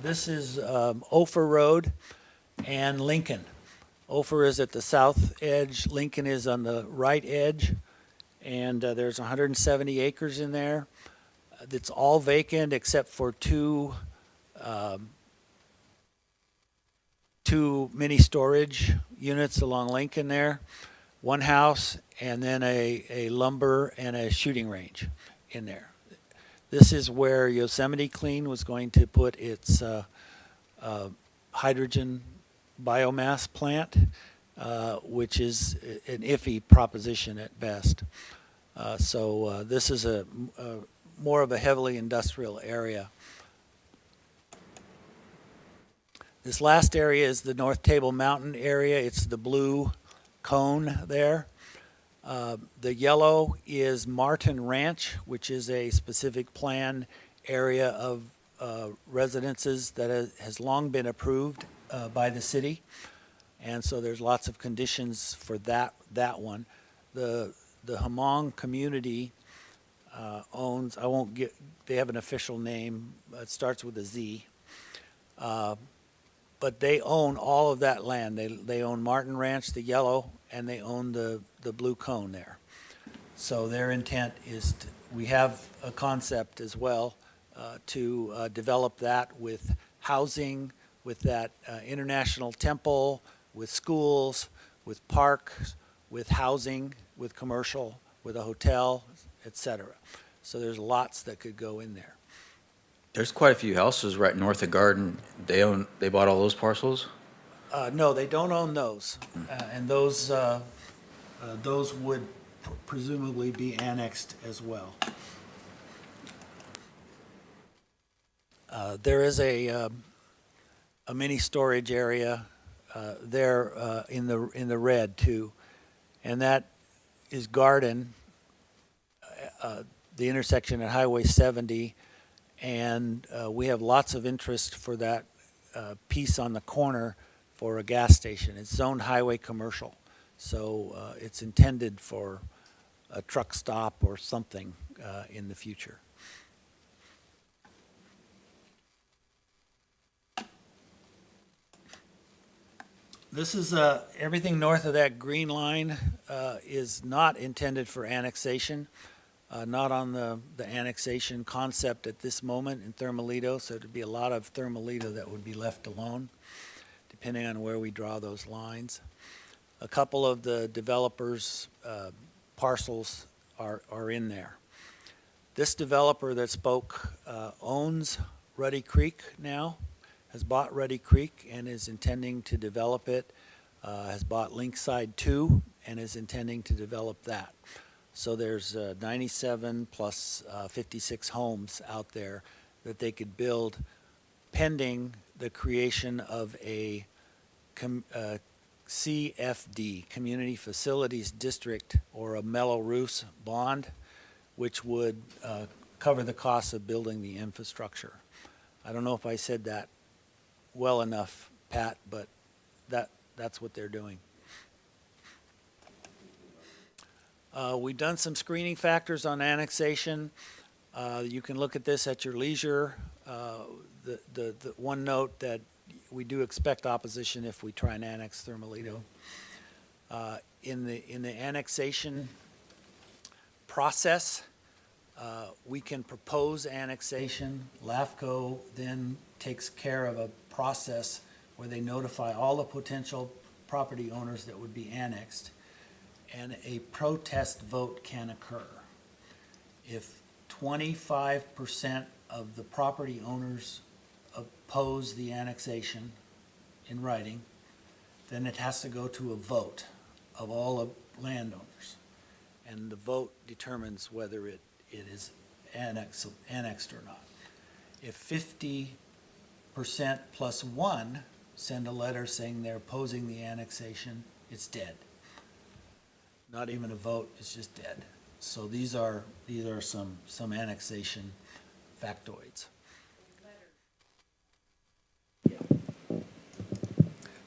This is Ophir Road and Lincoln. Ophir is at the south edge, Lincoln is on the right edge, and there's 170 acres in there. It's all vacant except for two mini storage units along Lincoln there, one house, and then a lumber and a shooting range in there. This is where Yosemite Clean was going to put its hydrogen biomass plant, which is an iffy proposition at best. So this is more of a heavily industrial area. This last area is the North Table Mountain area. It's the blue cone there. The yellow is Martin Ranch, which is a specific plan area of residences that has long been approved by the city. And so there's lots of conditions for that one. The Hmong community owns, I won't get, they have an official name, it starts with a Z. But they own all of that land. They own Martin Ranch, the yellow, and they own the blue cone there. So their intent is, we have a concept as well to develop that with housing, with that international temple, with schools, with parks, with housing, with commercial, with a hotel, et cetera. So there's lots that could go in there. There's quite a few houses right north of Garden. They bought all those parcels? No, they don't own those. And those would presumably be annexed as well. There is a mini storage area there in the red too, and that is Garden, the intersection at Highway 70, and we have lots of interest for that piece on the corner for a gas station. It's zoned highway commercial, so it's intended for a truck stop or something in the future. This is everything north of that green line is not intended for annexation, not on the annexation concept at this moment in Thermalito, so there'd be a lot of Thermalito that would be left alone, depending on where we draw those lines. A couple of the developers' parcels are in there. This developer that spoke owns Ruddy Creek now, has bought Ruddy Creek and is intending to develop it, has bought Linkside 2 and is intending to develop that. So there's 97 plus 56 homes out there that they could build pending the creation of a CFD, Community Facilities District, or a Mello-Roos bond, which would cover the cost of building the infrastructure. I don't know if I said that well enough, Pat, but that's what they're doing. We've done some screening factors on annexation. You can look at this at your leisure. The one note that we do expect opposition if we try and annex Thermalito. In the annexation process, we can propose annexation. LAFCO then takes care of a process where they notify all the potential property owners that would be annexed, and a protest vote can occur. If 25% of the property owners oppose the annexation in writing, then it has to go to a vote of all the landowners, and the vote determines whether it is annexed or not. If 50% plus one send a letter saying they're opposing the annexation, it's dead. Not even a vote, it's just dead. So these are some annexation factoids.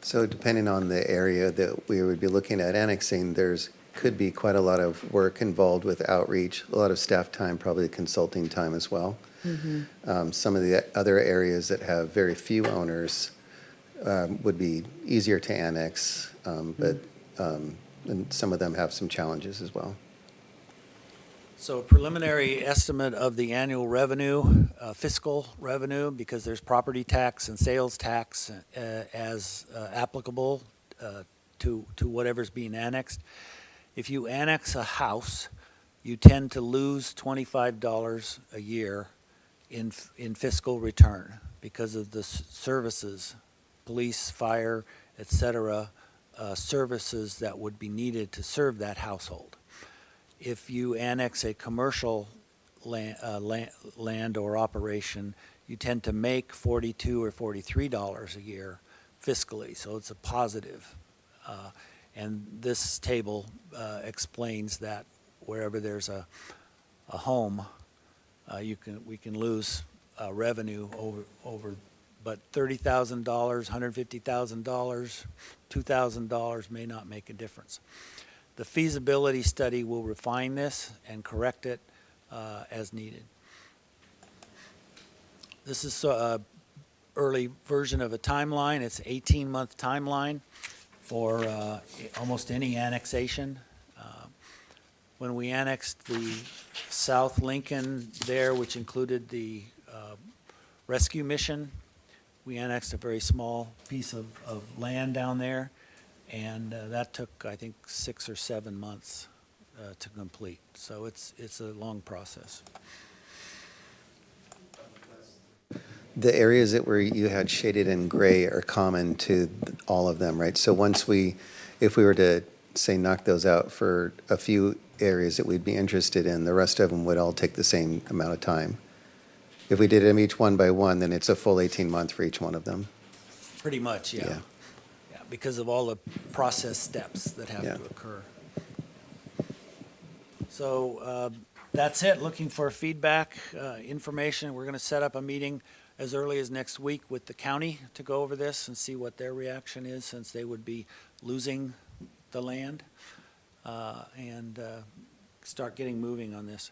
So depending on the area that we would be looking at annexing, could be quite a lot of work involved with outreach, a lot of staff time, probably consulting time as well. Some of the other areas that have very few owners would be easier to annex, but and some of them have some challenges as well. So a preliminary estimate of the annual revenue, fiscal revenue, because there's property tax and sales tax as applicable to whatever's being annexed. If you annex a house, you tend to lose $25 a year in fiscal return because of the services, police, fire, et cetera, services that would be needed to serve that household. If you annex a commercial land or operation, you tend to make $42 or $43 a year fiscally, so it's a positive. And this table explains that wherever there's a home, we can lose revenue over, but $30,000, $150,000, $2,000 may not make a difference. The feasibility study will refine this and correct it as needed. This is a early version of a timeline. It's an 18-month timeline for almost any annexation. When we annexed the South Lincoln there, which included the rescue mission, we annexed a very small piece of land down there, and that took, I think, 6 or 7 months to complete. So it's a long process. The areas that were you had shaded in gray are common to all of them, right? So if we were to, say, knock those out for a few areas that we'd be interested in, the rest of them would all take the same amount of time. If we did them each one by one, then it's a full 18-month for each one of them. Pretty much, yeah. Yeah. Yeah, because of all the process steps that have Yeah. to occur. So that's it, looking for feedback, information. We're going to set up a meeting as early as next week with the county to go over this and see what their reaction is, since they would be losing the land, and start getting moving on this.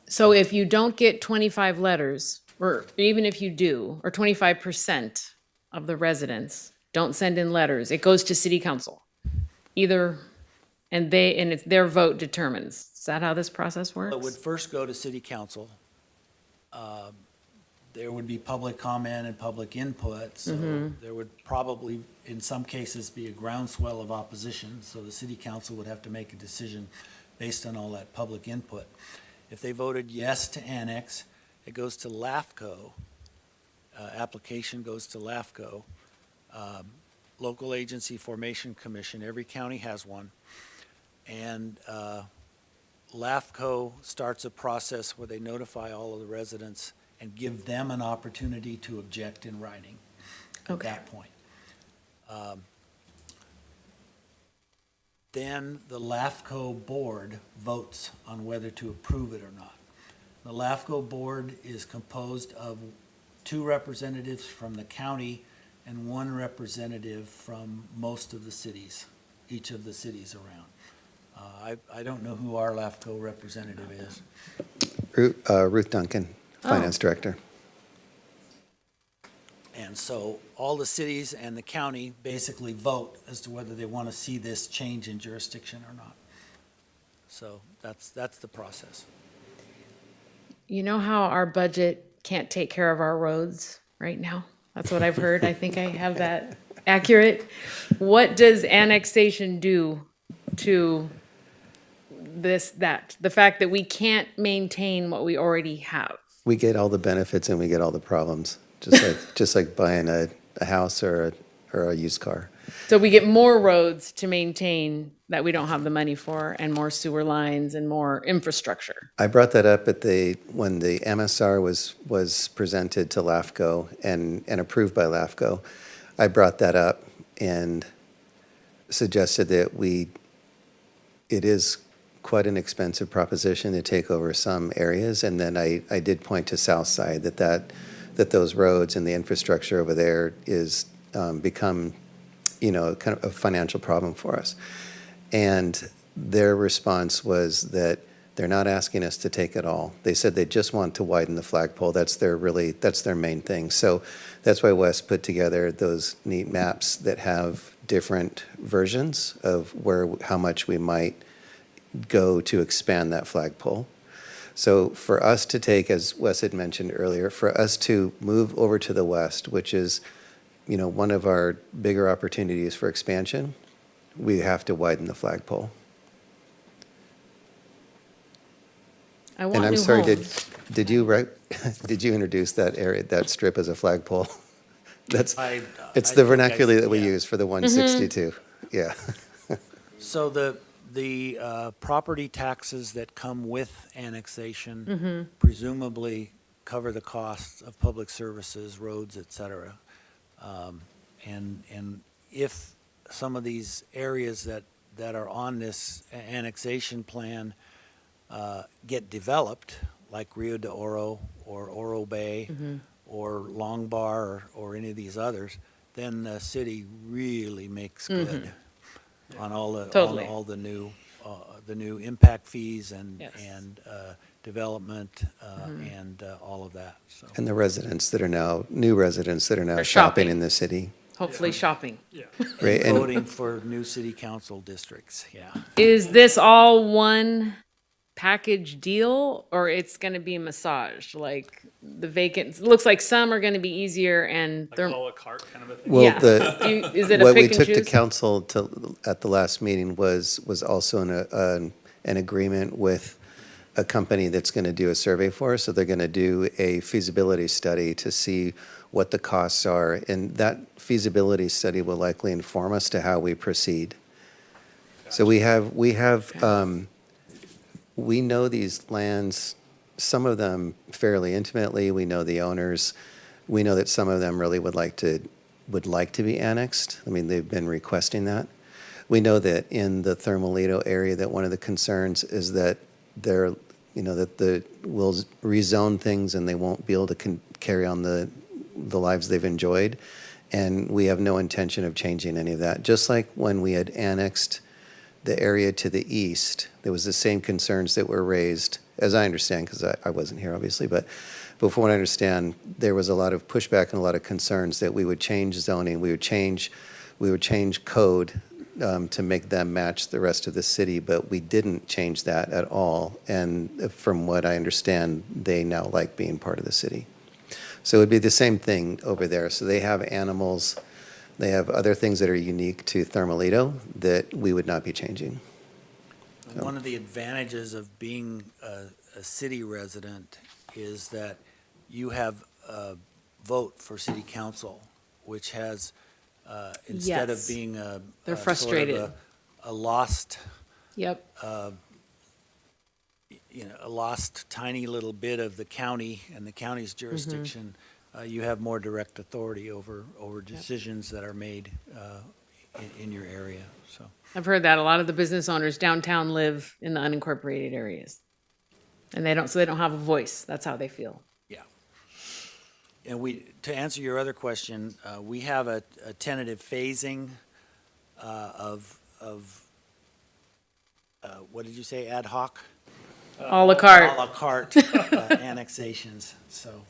So if you don't get 25 letters, or even if you do, or 25% of the residents don't send in letters, it goes to city council. Either, and it's their vote determines. Is that how this process works? It would first go to city council. There would be public comment and public input, so there would probably, in some cases, be a groundswell of opposition, so the city council would have to make a decision based on all that public input. If they voted yes to annex, it goes to LAFCO. Application goes to LAFCO. Local Agency Formation Commission, every county has one. And LAFCO starts a process where they notify all of the residents and give them an opportunity to object in writing at Okay. that point. Then the LAFCO board votes on whether to approve it or not. The LAFCO board is composed of 2 representatives from the county and 1 representative from most of the cities, each of the cities around. I don't know who our LAFCO representative is. Ruth Duncan, Finance Director. And so all the cities and the county basically vote as to whether they want to see this change in jurisdiction or not. So that's the process. You know how our budget can't take care of our roads right now? That's what I've heard. I think I have that accurate. What does annexation do to the fact that we can't maintain what we already have? We get all the benefits and we get all the problems, just like buying a house or a used car. So we get more roads to maintain that we don't have the money for, and more sewer lines and more infrastructure. I brought that up when the MSR was presented to LAFCO and approved by LAFCO. I brought that up and suggested that it is quite an expensive proposition to take over some areas, and then I did point to Southside that those roads and the infrastructure over there is become, kind of a financial problem for us. And their response was that they're not asking us to take it all. They said they just want to widen the flagpole. That's their main thing. So that's why Wes put together those neat maps that have different versions of how much we might go to expand that flagpole. So for us to take, as Wes had mentioned earlier, for us to move over to the west, which is, one of our bigger opportunities for expansion, we have to widen the flagpole. I want And I'm new sorry, homes. did you introduce that area, that strip as a flagpole? It's I the think I- vernacular that we yeah. use for the 162. Yeah. So the property taxes that come with annexation presumably cover the costs of public services, roads, et cetera. And if some of these areas that are on this annexation plan get developed, like Rio de Oro or Oro Bay or Long Bar or any of these others, then the city really makes good on all the Totally. all the new impact fees and Yes. development and all of that. So And the residents that are now, new residents that are now Are shopping shopping. in the city. Hopefully shopping. Right, and voting for new city council districts. Yeah. Is this all one package deal, or it's going to be massaged? Like the vacant, it looks like some are going to be easier and Like they're, a la carte kind of a thing. well, yeah. the, Is it a what we pick and took to choose? council at the last meeting was also an agreement with a company that's going to do a survey for us. So they're going to do a feasibility study to see what the costs are. And that feasibility study will likely inform us to how we proceed. So we know these lands, some of them fairly intimately. We know the owners. We know that some of them really would like to be annexed. I mean, they've been requesting that. We know that in the Thermalito area, that one of the concerns is that we'll rezone things and they won't be able to carry on the lives they've enjoyed. And we have no intention of changing any of that. Just like when we had annexed the area to the east, there was the same concerns that were raised, as I understand, because I wasn't here, obviously, but from what I understand, there was a lot of pushback and a lot of concerns that we would change zoning, we would change code to make them match the rest of the city, but we didn't change that at all. And from what I understand, they now like being part of the city. So it would be the same thing over there. So they have animals, they have other things that are unique to Thermalito that we would not be changing. One of the advantages of being a city resident is that you have a vote for city council, which has, instead of Yes. being a They're sort of frustrated. a lost, Yep. a lost tiny little bit of the county and the county's jurisdiction, you have more direct authority over decisions that are made in your area. So I've heard that a lot of the business owners downtown live in the unincorporated areas. And they don't have a voice. That's how they feel. yeah. And to answer your other question, we have a tentative phasing of what did you say, ad hoc? A la carte. A la carte annexations, so,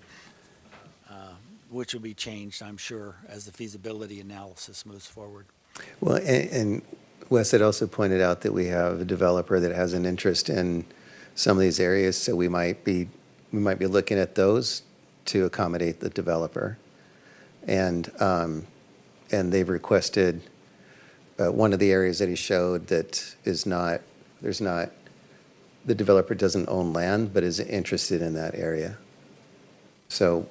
which will be changed, I'm sure, as the feasibility analysis moves forward. Well, and Wes had also pointed out that we have a developer that has an interest in some of these areas, so we might be looking at those to accommodate the developer. And they've requested, one of the areas that he showed that the developer doesn't own land, but is interested in that area. So,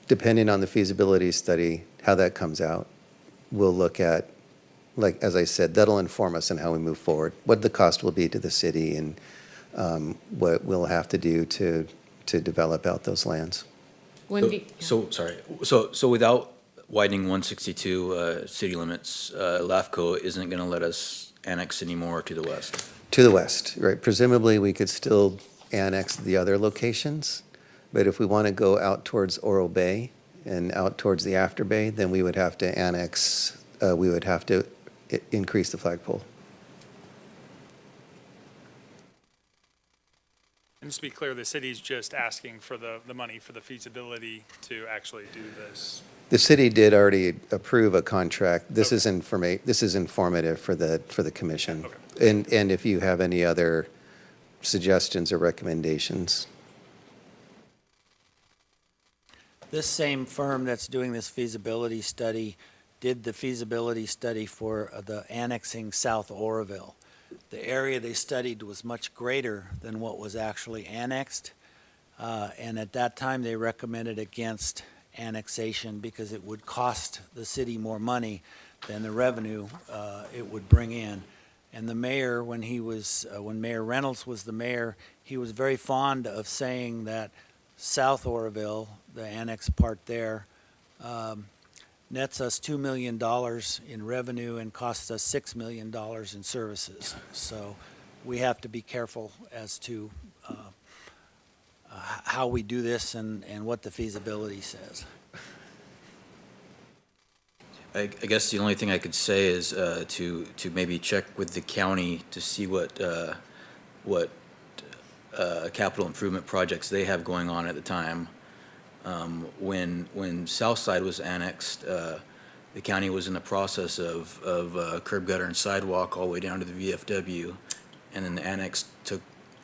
depending on the feasibility study, how that comes out, we'll look at, like, as I said, that'll inform us on how we move forward, what the cost will be to the city and what we'll have to do to develop out those lands. Wendy. So without widening 162 city limits, LAFCO isn't going to let us annex anymore to the west? To the west, right. Presumably, we could still annex the other locations, but if we want to go out towards Oro Bay and out towards the After Bay, then we would have to annex, we would have to increase the flagpole. And just to be clear, the city's just asking for the money for the feasibility to actually do this. The city did already approve a contract. This is informative for the commission. Okay. And if you have any other suggestions or recommendations. This same firm that's doing this feasibility study did the feasibility study for the annexing South Oroville. The area they studied was much greater than what was actually annexed. And at that time, they recommended against annexation because it would cost the city more money than the revenue it would bring in. And the mayor, when Mayor Reynolds was the mayor, he was very fond of saying that South Oroville, the annex part there, nets us $2 million in revenue and costs us $6 million in services. So we have to be careful as to how we do this and what the feasibility says. I guess the only thing I could say is to maybe check with the county to see what capital improvement projects they have going on at the time. When Southside was annexed, the county was in the process of curb gutter and sidewalk all the way down to the VFW, and then the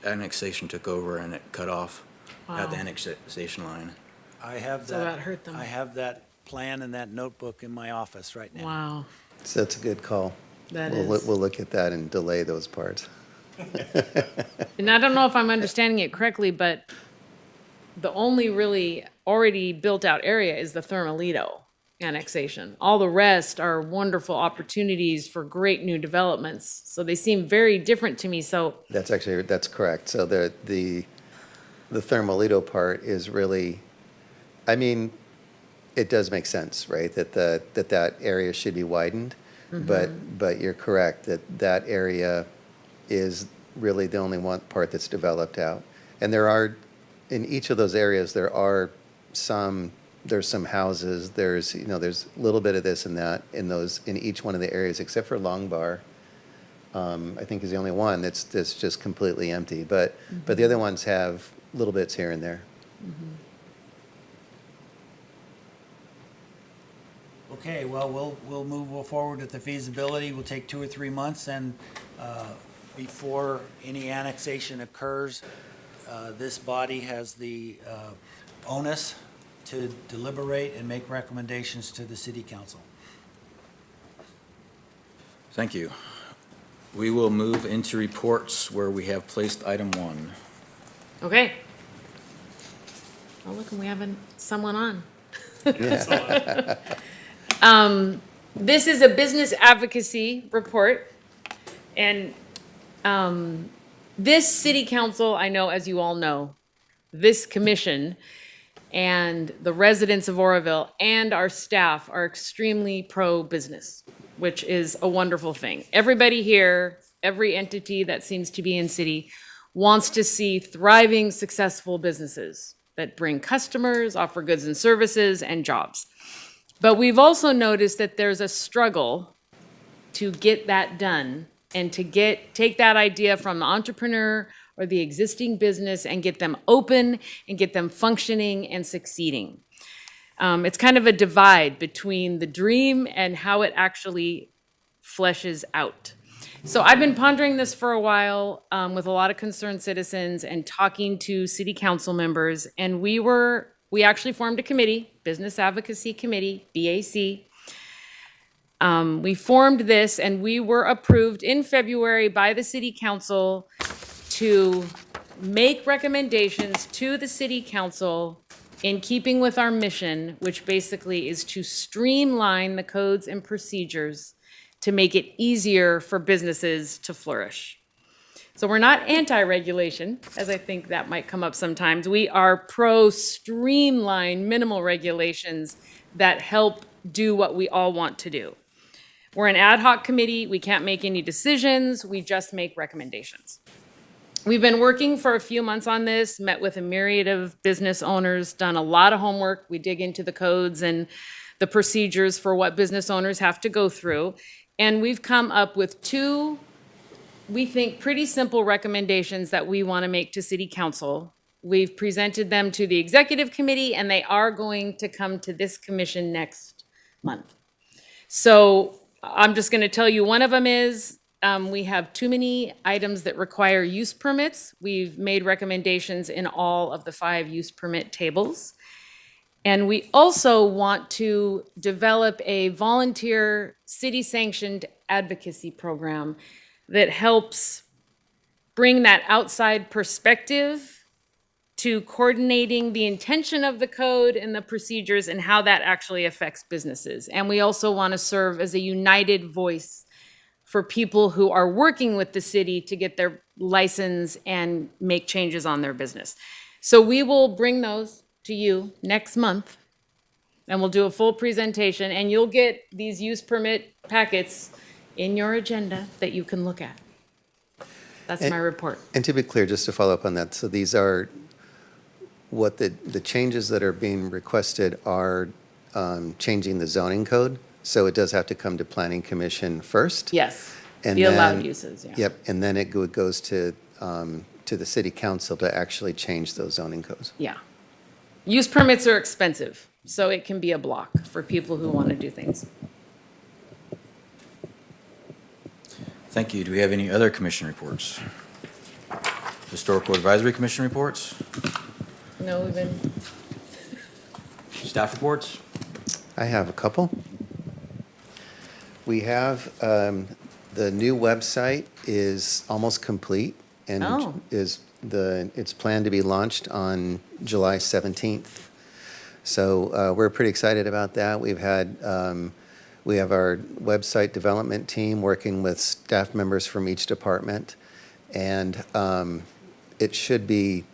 annexation took over and it cut off at the Wow. annexation line. I have So that hurt them. I have that plan and that notebook in my office right now. Wow, So that's a good call. that We'll is. we'll look at that and delay those parts. And I don't know if I'm understanding it correctly, but the only really already built-out area is the Thermalito annexation. All the rest are wonderful opportunities for great new developments. So they seem very different to me. So, That's correct. So the Thermalito part is really, I mean, it does make sense, right? That area should be widened. But you're correct that area is really the only one part that's developed out. And there are, in each of those areas, there's some houses, there's a little bit of this and that in each one of the areas, except for Long Bar. I think is the only one that's just completely empty. But the other ones have little bits here and there. Okay, well, we'll move forward with the feasibility. We'll take 2 or 3 months, and before any annexation occurs, this body has the onus to deliberate and make recommendations to the city council. Thank you. We will move into reports where we have placed item 1. okay. Oh, look, and we have someone on. This is a business advocacy report. And this city council, I know, as you all know, this commission and the residents of Oroville and our staff are extremely pro-business, which is a wonderful thing. Everybody here, every entity that seems to be in city wants to see thriving, successful businesses that bring customers, offer goods and services, and jobs. But we've also noticed that there's a struggle to get that done and to take that idea from the entrepreneur or the existing business and get them open and get them functioning and succeeding. It's kind of a divide between the dream and how it actually fleshes out. So I've been pondering this for a while with a lot of concerned citizens and talking to city council members, and we actually formed a committee, Business Advocacy Committee, BAC. We formed this and we were approved in February by the city council to make recommendations to the city council in keeping with our mission, which basically is to streamline the codes and procedures to make it easier for businesses to flourish. So we're not anti-regulation, as I think that might come up sometimes. We are pro-streamline minimal regulations that help do what we all want to do. We're an ad hoc committee. We can't make any decisions. We just make recommendations. We've been working for a few months on this, met with a myriad of business owners, done a lot of homework. We dig into the codes and the procedures for what business owners have to go through. And we've come up with 2, we think, pretty simple recommendations that we want to make to City Council. We've presented them to the Executive Committee, and they are going to come to this commission next month. So I'm just going to tell you, one of them is we have too many items that require use permits. We've made recommendations in all of the 5 use permit tables. And we also want to develop a volunteer city-sanctioned advocacy program that helps bring that outside perspective to coordinating the intention of the code and the procedures and how that actually affects businesses. And we also want to serve as a united voice for people who are working with the city to get their license and make changes on their business. So we will bring those to you next month, and we'll do a full presentation, and you'll get these use permit packets in your agenda that you can look at. That's And- my report. And to be clear, just to follow up on that, so these are, what the changes that are being requested are changing the zoning code. So it does have to come to Planning Commission first. Yes, And the allowed then- uses, yeah. Yep, and then it goes to the city council to actually change those zoning codes. Yeah. Use permits are expensive, so it can be a block for people who want to do things. Thank you. Do we have any other commission reports? Historical Advisory Commission reports? No, we've been, Staff reports? I have a couple. We have, the new website is almost complete and Oh. it's planned to be launched on July 17th. So we're pretty excited about that. We have our website development team working with staff members from each department. And it should be,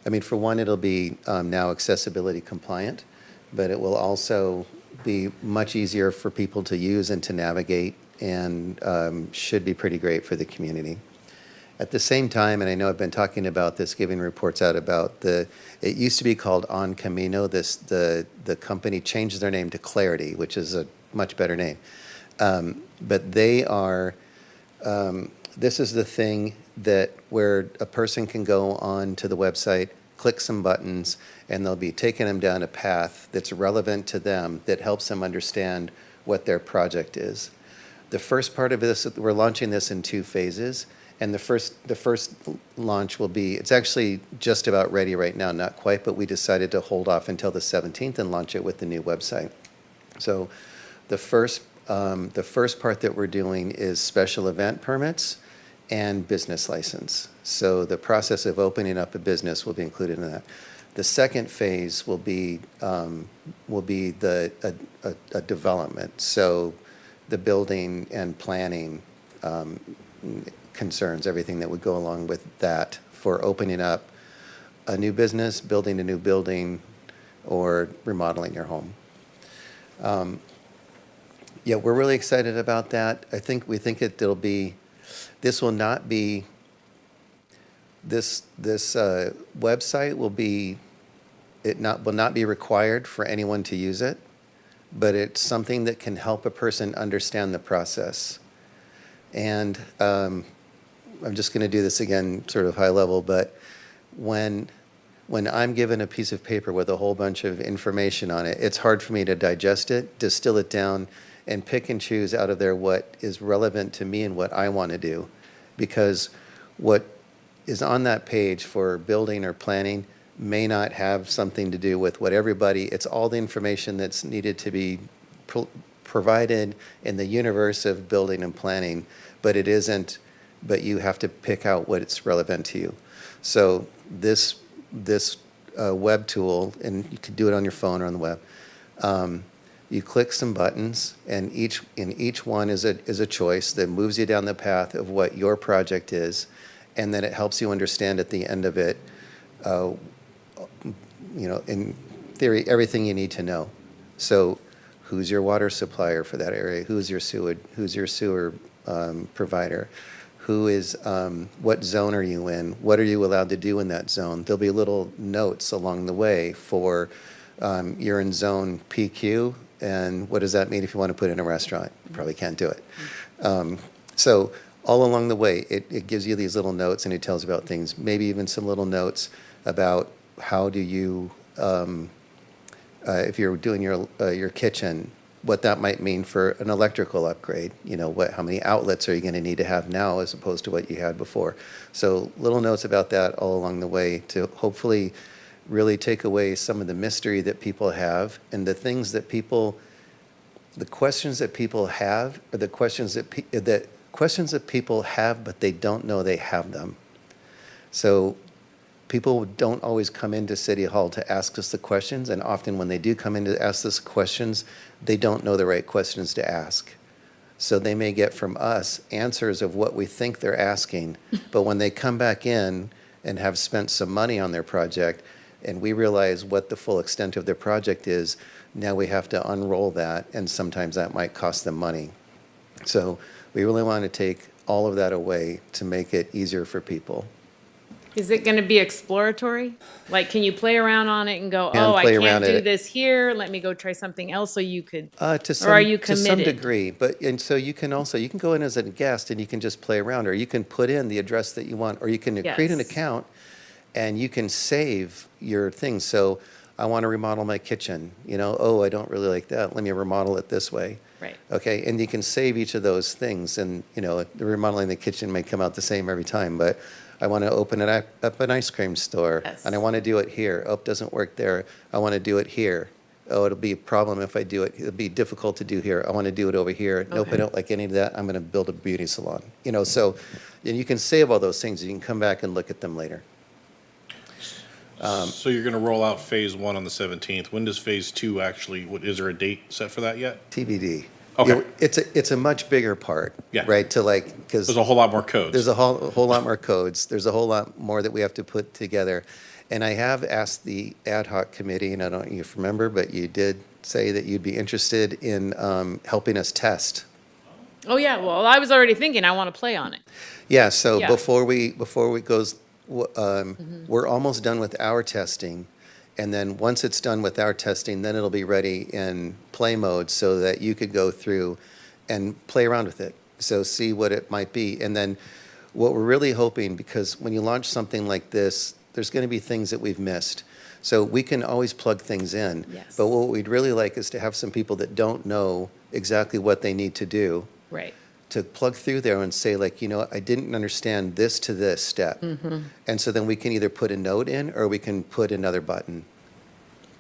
I mean, for one, it'll be now accessibility compliant, but it will also be much easier for people to use and to navigate, and should be pretty great for the community. At the same time, and I know I've been talking about this, giving reports out about it used to be called On Camino. The company changed their name to Clarity, which is a much better name. But they are, this is the thing that where a person can go on to the website, click some buttons, and they'll be taking them down a path that's relevant to them, that helps them understand what their project is. The first part of this, we're launching this in 2 phases, and the first launch will be, it's actually just about ready right now, not quite, but we decided to hold off until the 17th and launch it with the new website. So the first part that we're doing is special event permits and business license. So the process of opening up a business will be included in that. The second phase will be a development. So the building and planning concerns, everything that would go along with that for opening up a new business, building a new building, or remodeling your home. Yeah, we're really excited about that. We think it'll be, this will not be, this website will not be required for anyone to use it, but it's something that can help a person understand the process. And I'm just going to do this again, sort of high level, but when I'm given a piece of paper with a whole bunch of information on it, it's hard for me to digest it, distill it down, and pick and choose out of there what is relevant to me and what I want to do. Because what is on that page for building or planning may not have something to do with what everybody, it's all the information that's needed to be provided in the universe of building and planning, but it isn't, but you have to pick out what it's relevant to you. So this web tool, and you can do it on your phone or on the web, you click some buttons, and each one is a choice that moves you down the path of what your project is, and then it helps you understand at the end of it, in theory, everything you need to know. So who's your water supplier for that area? Who's your sewer provider? What zone are you in? What are you allowed to do in that zone? There'll be little notes along the way for, you're in zone PQ, and what does that mean if you want to put in a restaurant? You probably can't do it. So all along the way, it gives you these little notes, and it tells about things, maybe even some little notes about how do you, if you're doing your kitchen, what that might mean for an electrical upgrade. How many outlets are you going to need to have now as opposed to what you had before? So little notes about that all along the way to hopefully really take away some of the mystery that people have, and the things that the questions that people have are the questions that people have, but they don't know they have them. So people don't always come into City Hall to ask us the questions, and often when they do come in to ask us questions, they don't know the right questions to ask. So they may get from us answers of what we think they're asking, but when they come back in and have spent some money on their project, and we realize what the full extent of their project is, now we have to unroll that, and sometimes that might cost them money. So we really want to take all of that away to make it easier for people. Is it going to be exploratory? Like, can you play around on it and go, Can oh, I play can't around do it. this here. Let me go try something else so you could, To are you to some committed? degree, but, and so you can also, you can go in as a guest and you can just play around, or you can put in the address that you want, or you can create an Yes. account and you can save your things. So I want to remodel my kitchen, oh, I don't really like that. Let me remodel it this way. right? Okay, and you can save each of those things, and, the remodeling the kitchen may come out the same every time, but I want to open up an ice cream store, Yes. and I want to do it here. Oh, it doesn't work there. I want to do it here. Oh, it'll be a problem if I do it. It'll be difficult to do here. I want to do it over here. Nope, I Okay. don't like any of that. I'm going to build a beauty salon. So, and you can save all those things, and you can come back and look at them later. So you're going to roll out phase 1 on the 17th. When does phase 2 actually, is there a date set for that yet? TBD. Okay. It's a much bigger part, Yeah. right? Because There's a whole lot more codes. there's a whole lot more codes. There's a whole lot more that we have to put together. And I have asked the ad hoc committee, and I don't know if you remember, but you did say that you'd be interested in helping us test. Oh, yeah. Well, I was already thinking I want to play on it. Yeah, so Yeah. before we goes, we're almost done with our testing. And then once it's done with our testing, then it'll be ready in play mode so that you could go through and play around with it. So see what it might be. And then what we're really hoping, because when you launch something like this, there's going to be things that we've missed. So we can always plug things in. Yes. But what we'd really like is to have some people that don't know exactly what they need to do Right. to plug through there and say, like, I didn't understand this to this step. And so then we can either put a note in or we can put another button.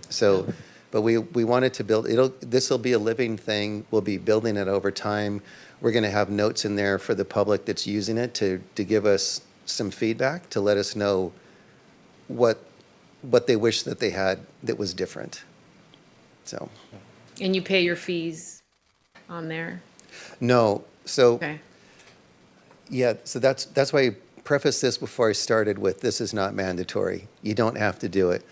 So, but we wanted to build, this will be a living thing. We'll be building it over time. We're going to have notes in there for the public that's using it to give us some feedback, to let us know what they wish that they had that was different. So, And you pay your fees on there. no, so. Okay. Yeah, so that's why I prefaced this before I started with, this is not mandatory. You don't have to do it.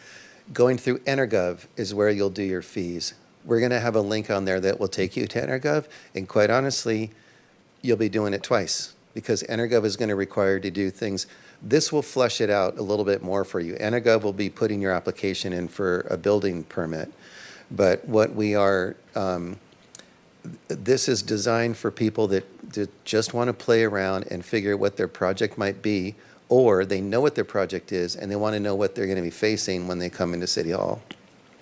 Going through Energov is where you'll do your fees. We're going to have a link on there that will take you to Energov, and quite honestly, you'll be doing it twice because Energov is going to require you to do things. This will flush it out a little bit more for you. Energov will be putting your application in for a building permit, but what we are, this is designed for people that just want to play around and figure what their project might be, or they know what their project is and they want to know what they're going to be facing when they come into City Hall.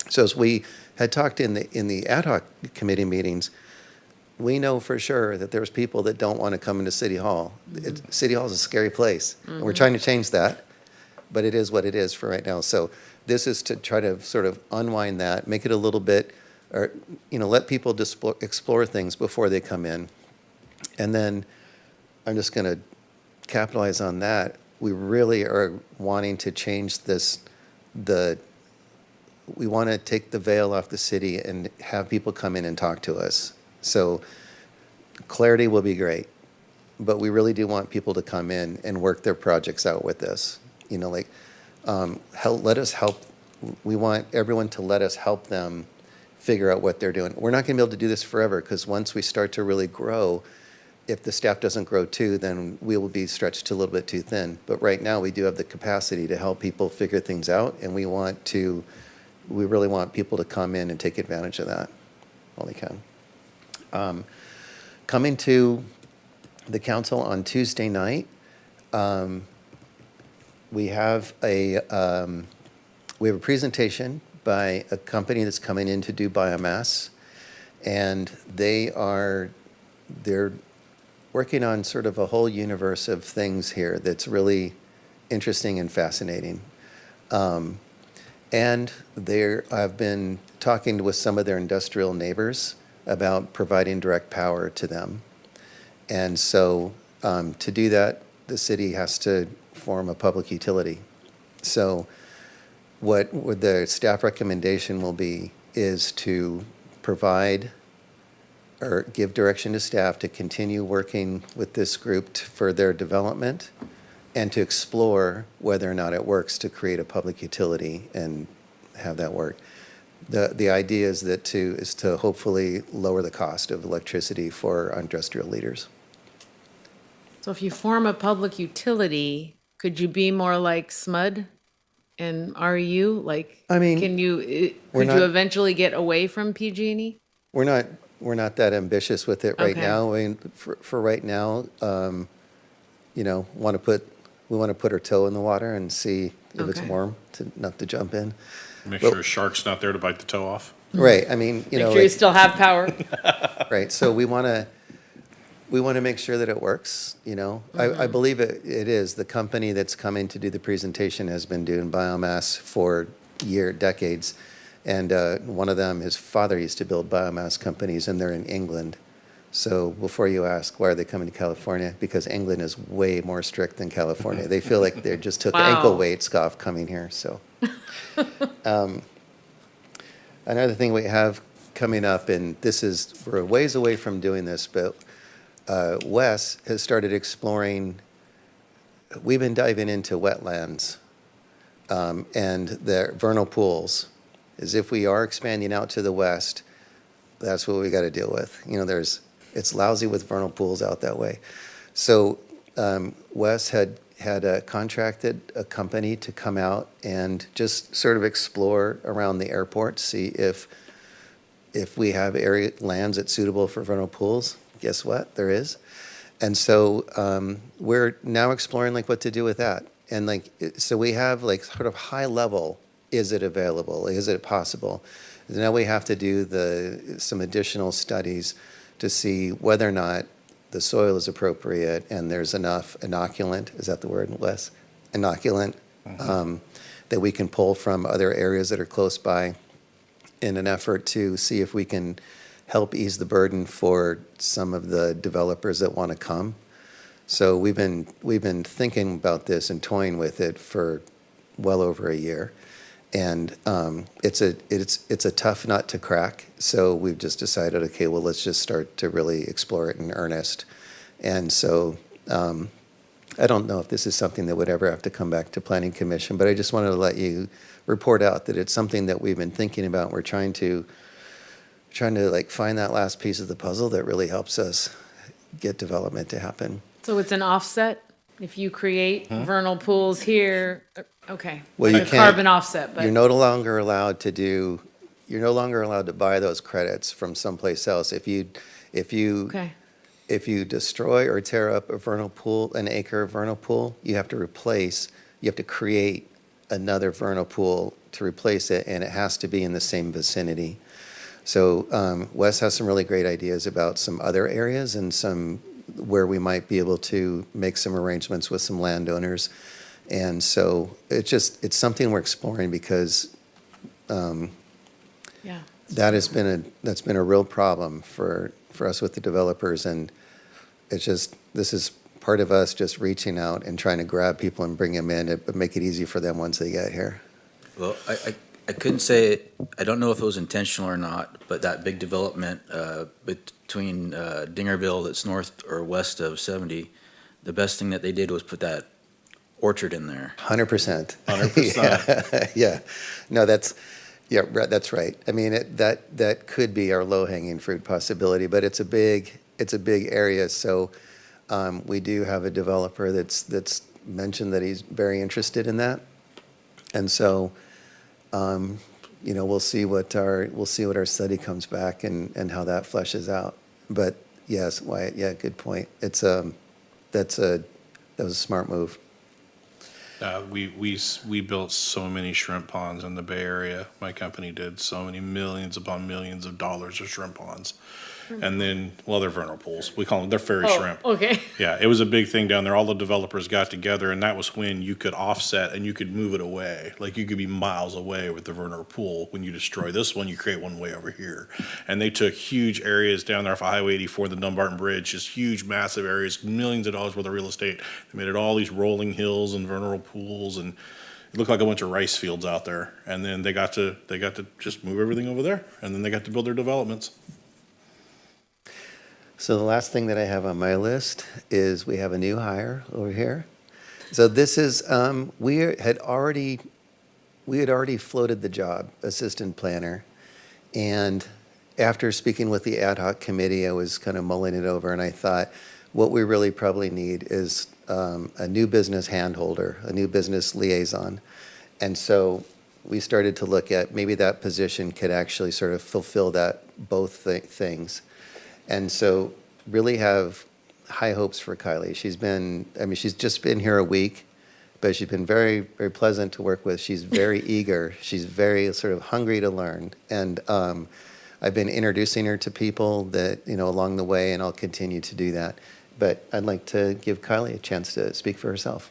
So as we had talked in the ad hoc committee meetings, we know for sure that there's people that don't want to come into City Hall. City Hall is a scary place. And we're trying to change that, but it is what it is for right now. So this is to try to sort of unwind that, make it a little bit, or, let people explore things before they come in. And then I'm just going to capitalize on that. We really are wanting to change this, we want to take the veil off the city and have people come in and talk to us. So clarity will be great, but we really do want people to come in and work their projects out with us. Let us help. We want everyone to let us help them figure out what they're doing. We're not going to be able to do this forever because once we start to really grow, if the staff doesn't grow too, then we will be stretched a little bit too thin. But right now, we do have the capacity to help people figure things out, and we really want people to come in and take advantage of that while they can. Coming to the council on Tuesday night, we have a presentation by a company that's coming in to do biomass, and they're working on sort of a whole universe of things here that's really interesting and fascinating. And I've been talking with some of their industrial neighbors about providing direct power to them. And so to do that, the city has to form a public utility. So what the staff recommendation will be is to provide or give direction to staff to continue working with this group for their development and to explore whether or not it works to create a public utility and have that work. The idea is to hopefully lower the cost of electricity for industrial leaders. So if you form a public utility, could you be more like SMUD and REU? Like, I mean, can you, we're could you not- eventually get away from PG&E? We're not that ambitious with it right Okay. now. I mean, for right now, you know, we want to put our toe in the water and see if it's Okay. warm enough to jump in. Make Well- sure a shark's not there to bite the toe off. Right, I mean, you Make know, sure you like- still have power. right, so we want to make sure that it works, you know? I believe it is. The company that's coming to do the presentation has been doing biomass for decades. And one of them, his father used to build biomass companies, and they're in England. So before you ask, why are they coming to California? Because England is way more strict than California. They feel like they just took Wow. ankle weights off coming here, so. Another thing we have coming up, and we're a ways away from doing this, but Wes has started exploring, we've been diving into wetlands and the vernal pools. As if we are expanding out to the west, that's what we got to deal with. You know, it's lousy with vernal pools out that way. So Wes had contracted a company to come out and just sort of explore around the airport, see if we have lands that's suitable for vernal pools. Guess what? There is. And so we're now exploring like what to do with that. And like, so we have like sort of high level, is it available? Is it possible? Now we have to do some additional studies to see whether or not the soil is appropriate and there's enough inoculant, is that the word, Wes? Inoculant, that we can pull from other areas that are close by in an effort to see if we can help ease the burden for some of the developers that want to come. So we've been thinking about this and toying with it for well over a year. And it's a tough nut to crack. So we've just decided, okay, well, let's just start to really explore it in earnest. And so I don't know if this is something that would ever have to come back to Planning Commission, but I just wanted to let you report out that it's something that we've been thinking about. We're trying to like find that last piece of the puzzle that really helps us get development to happen. So it's an offset? If you create vernal pools here, okay. Well, Like you a can't- carbon offset, but. You're no longer allowed to buy those credits from someplace else. If you Okay. if you destroy or tear up a vernal pool, an acre of vernal pool, you have to create another vernal pool to replace it, and it has to be in the same vicinity. So Wes has some really great ideas about some other areas and some where we might be able to make some arrangements with some landowners. And so it's something we're exploring because Yeah. that's been a real problem for us with the developers. And this is part of us just reaching out and trying to grab people and bring them in, but make it easy for them once they get here. Well, I couldn't say, I don't know if it was intentional or not, but that big development between Dingerville that's north or west of 70, the best thing that they did was put that orchard in there. 100%. 100%. Yeah. No, that's right. I mean, that could be our low-hanging fruit possibility, but it's a big area. So we do have a developer that's mentioned that he's very interested in that. And so, we'll see what our study comes back and how that fleshes out. But yes, Wyatt, yeah, good point. That was a smart move. We built so many shrimp ponds in the Bay Area. My company did so many millions upon millions of dollars of shrimp ponds. And then, well, they're vernal pools. We call them, they're fairy shrimp. Okay. Yeah, it was a big thing down there. All the developers got together, and that was when you could offset and you could move it away. Like you could be miles away with the vernal pool. When you destroy this one, you create one way over here. And they took huge areas down there off of Highway 84, the Dumbarton Bridge, just huge, massive areas, millions of dollars worth of real estate. They made it all these rolling hills and vernal pools, and it looked like a bunch of rice fields out there. And then they got to just move everything over there, and then they got to build their developments. So the last thing that I have on my list is we have a new hire over here. So this is, we had already floated the job, assistant planner. And after speaking with the ad hoc committee, I was kind of mulling it over, and I thought, What we really probably need is a new business handholder, a new business liaison. And so we started to look at maybe that position could actually sort of fulfill that both things. And so really have high hopes for Kylie. She's just been here a week, but she's been very, very pleasant to work with. She's very eager. She's very sort of hungry to learn. And I've been introducing her to people that, along the way, and I'll continue to do that. But I'd like to give Kylie a chance to speak for herself.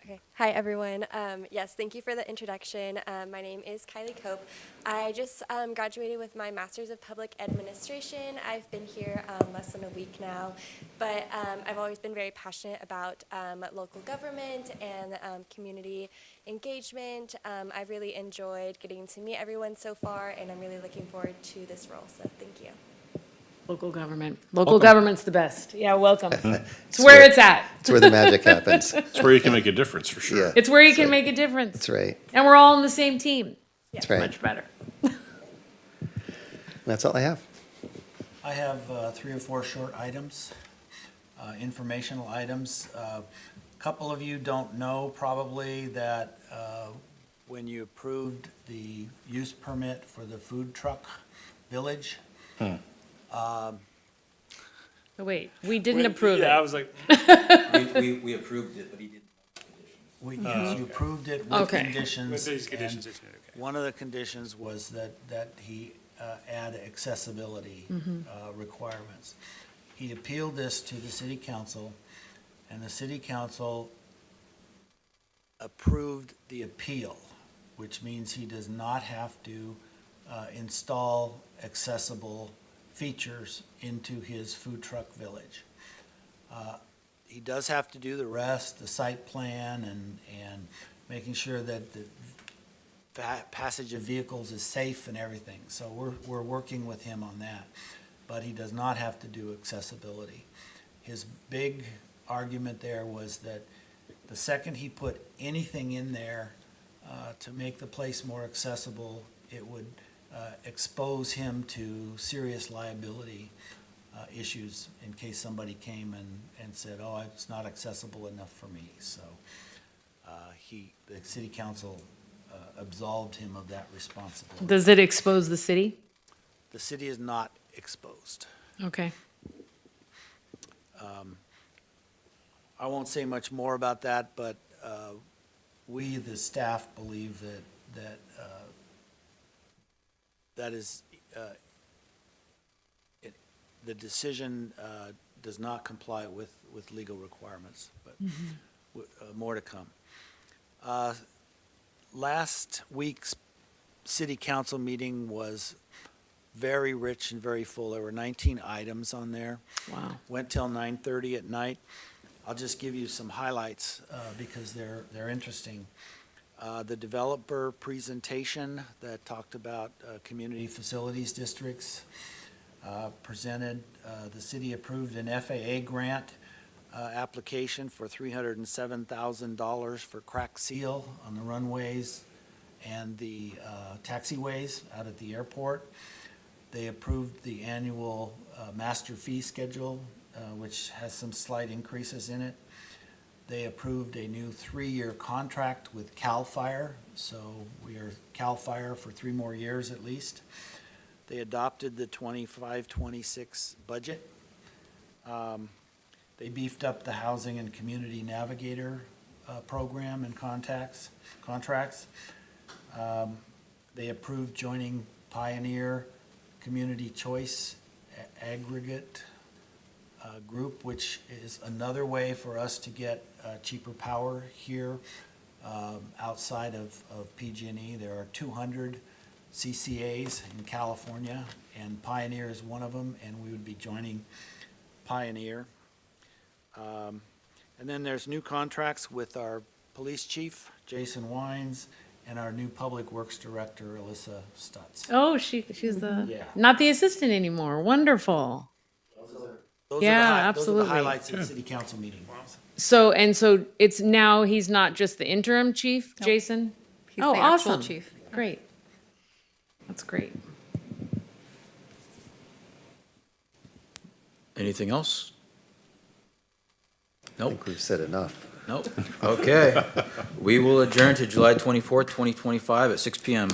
Okay. Hi, everyone. Yes, thank you for the introduction. My name is Kylie Cope. I just graduated with my Master's of Public Administration. I've been here less than a week now, but I've always been very passionate about local government and community engagement. I've really enjoyed getting to meet everyone so far, and I'm really looking forward to this role, so thank you. Local government. Local government's the best. Yeah, welcome. It's It's where where- it's at. It's where the magic happens. It's where you can make a difference, for sure. Yeah, It's where you can right. make a difference. That's right. And we're all on the same team. That's right. Much better. That's all I have. I have 3 or 4 short items, informational items. A couple of you don't know probably that when you approved the use permit for the food truck village, Oh, wait, we didn't approve Yeah, I it. was like, We approved it, but he didn't. you approved it with Okay. conditions. with these and conditions, it's okay. One of the conditions was that he add accessibility requirements. He appealed this to the city council, and the city council approved the appeal, which means he does not have to install accessible features into his food truck village. He does have to do the rest, the site plan and making sure that the passage of vehicles is safe and everything. So we're working with him on that, but he does not have to do accessibility. His big argument there was that the second he put anything in there to make the place more accessible, it would expose him to serious liability issues in case somebody came and said, oh, it's not accessible enough for me. So the city council absolved him of that responsibility. Does it expose the city? The city is not exposed. Okay. I won't say much more about that, but we, the staff, believe that that is, the decision does not comply with legal requirements, but more to come. Last week's city council meeting was very rich and very full. There were 19 items on there. Wow. Went till 9:30 at night. I'll just give you some highlights because they're interesting. The developer presentation that talked about community facilities districts presented. The city approved an FAA grant application for $307,000 for crack seal on the runways and the taxiways out at the airport. They approved the annual master fee schedule, which has some slight increases in it. They approved a new 3-year contract with CAL FIRE, so we are CAL FIRE for 3 more years at least. They adopted the 25-26 budget. They beefed up the Housing and Community Navigator program and contracts. They approved joining Pioneer Community Choice Aggregate Group, which is another way for us to get cheaper power here outside of PG&E. There are 200 CCAs in California, and Pioneer is one of them, and we would be joining Pioneer. And then there's new contracts with our police chief, Jason Wines, and our new public works director, Alyssa Stutz. Oh, she's the, Yeah. not the assistant anymore. Wonderful. Those Yeah, are the absolutely. highlights of the city council meeting. So it's now he's not just the interim chief, Jason? He's Oh, the actual awesome. chief. Great. That's great. Anything else? I Nope. think we've said enough. Nope. Okay. We will adjourn to July 24th, 2025 at 6 PM.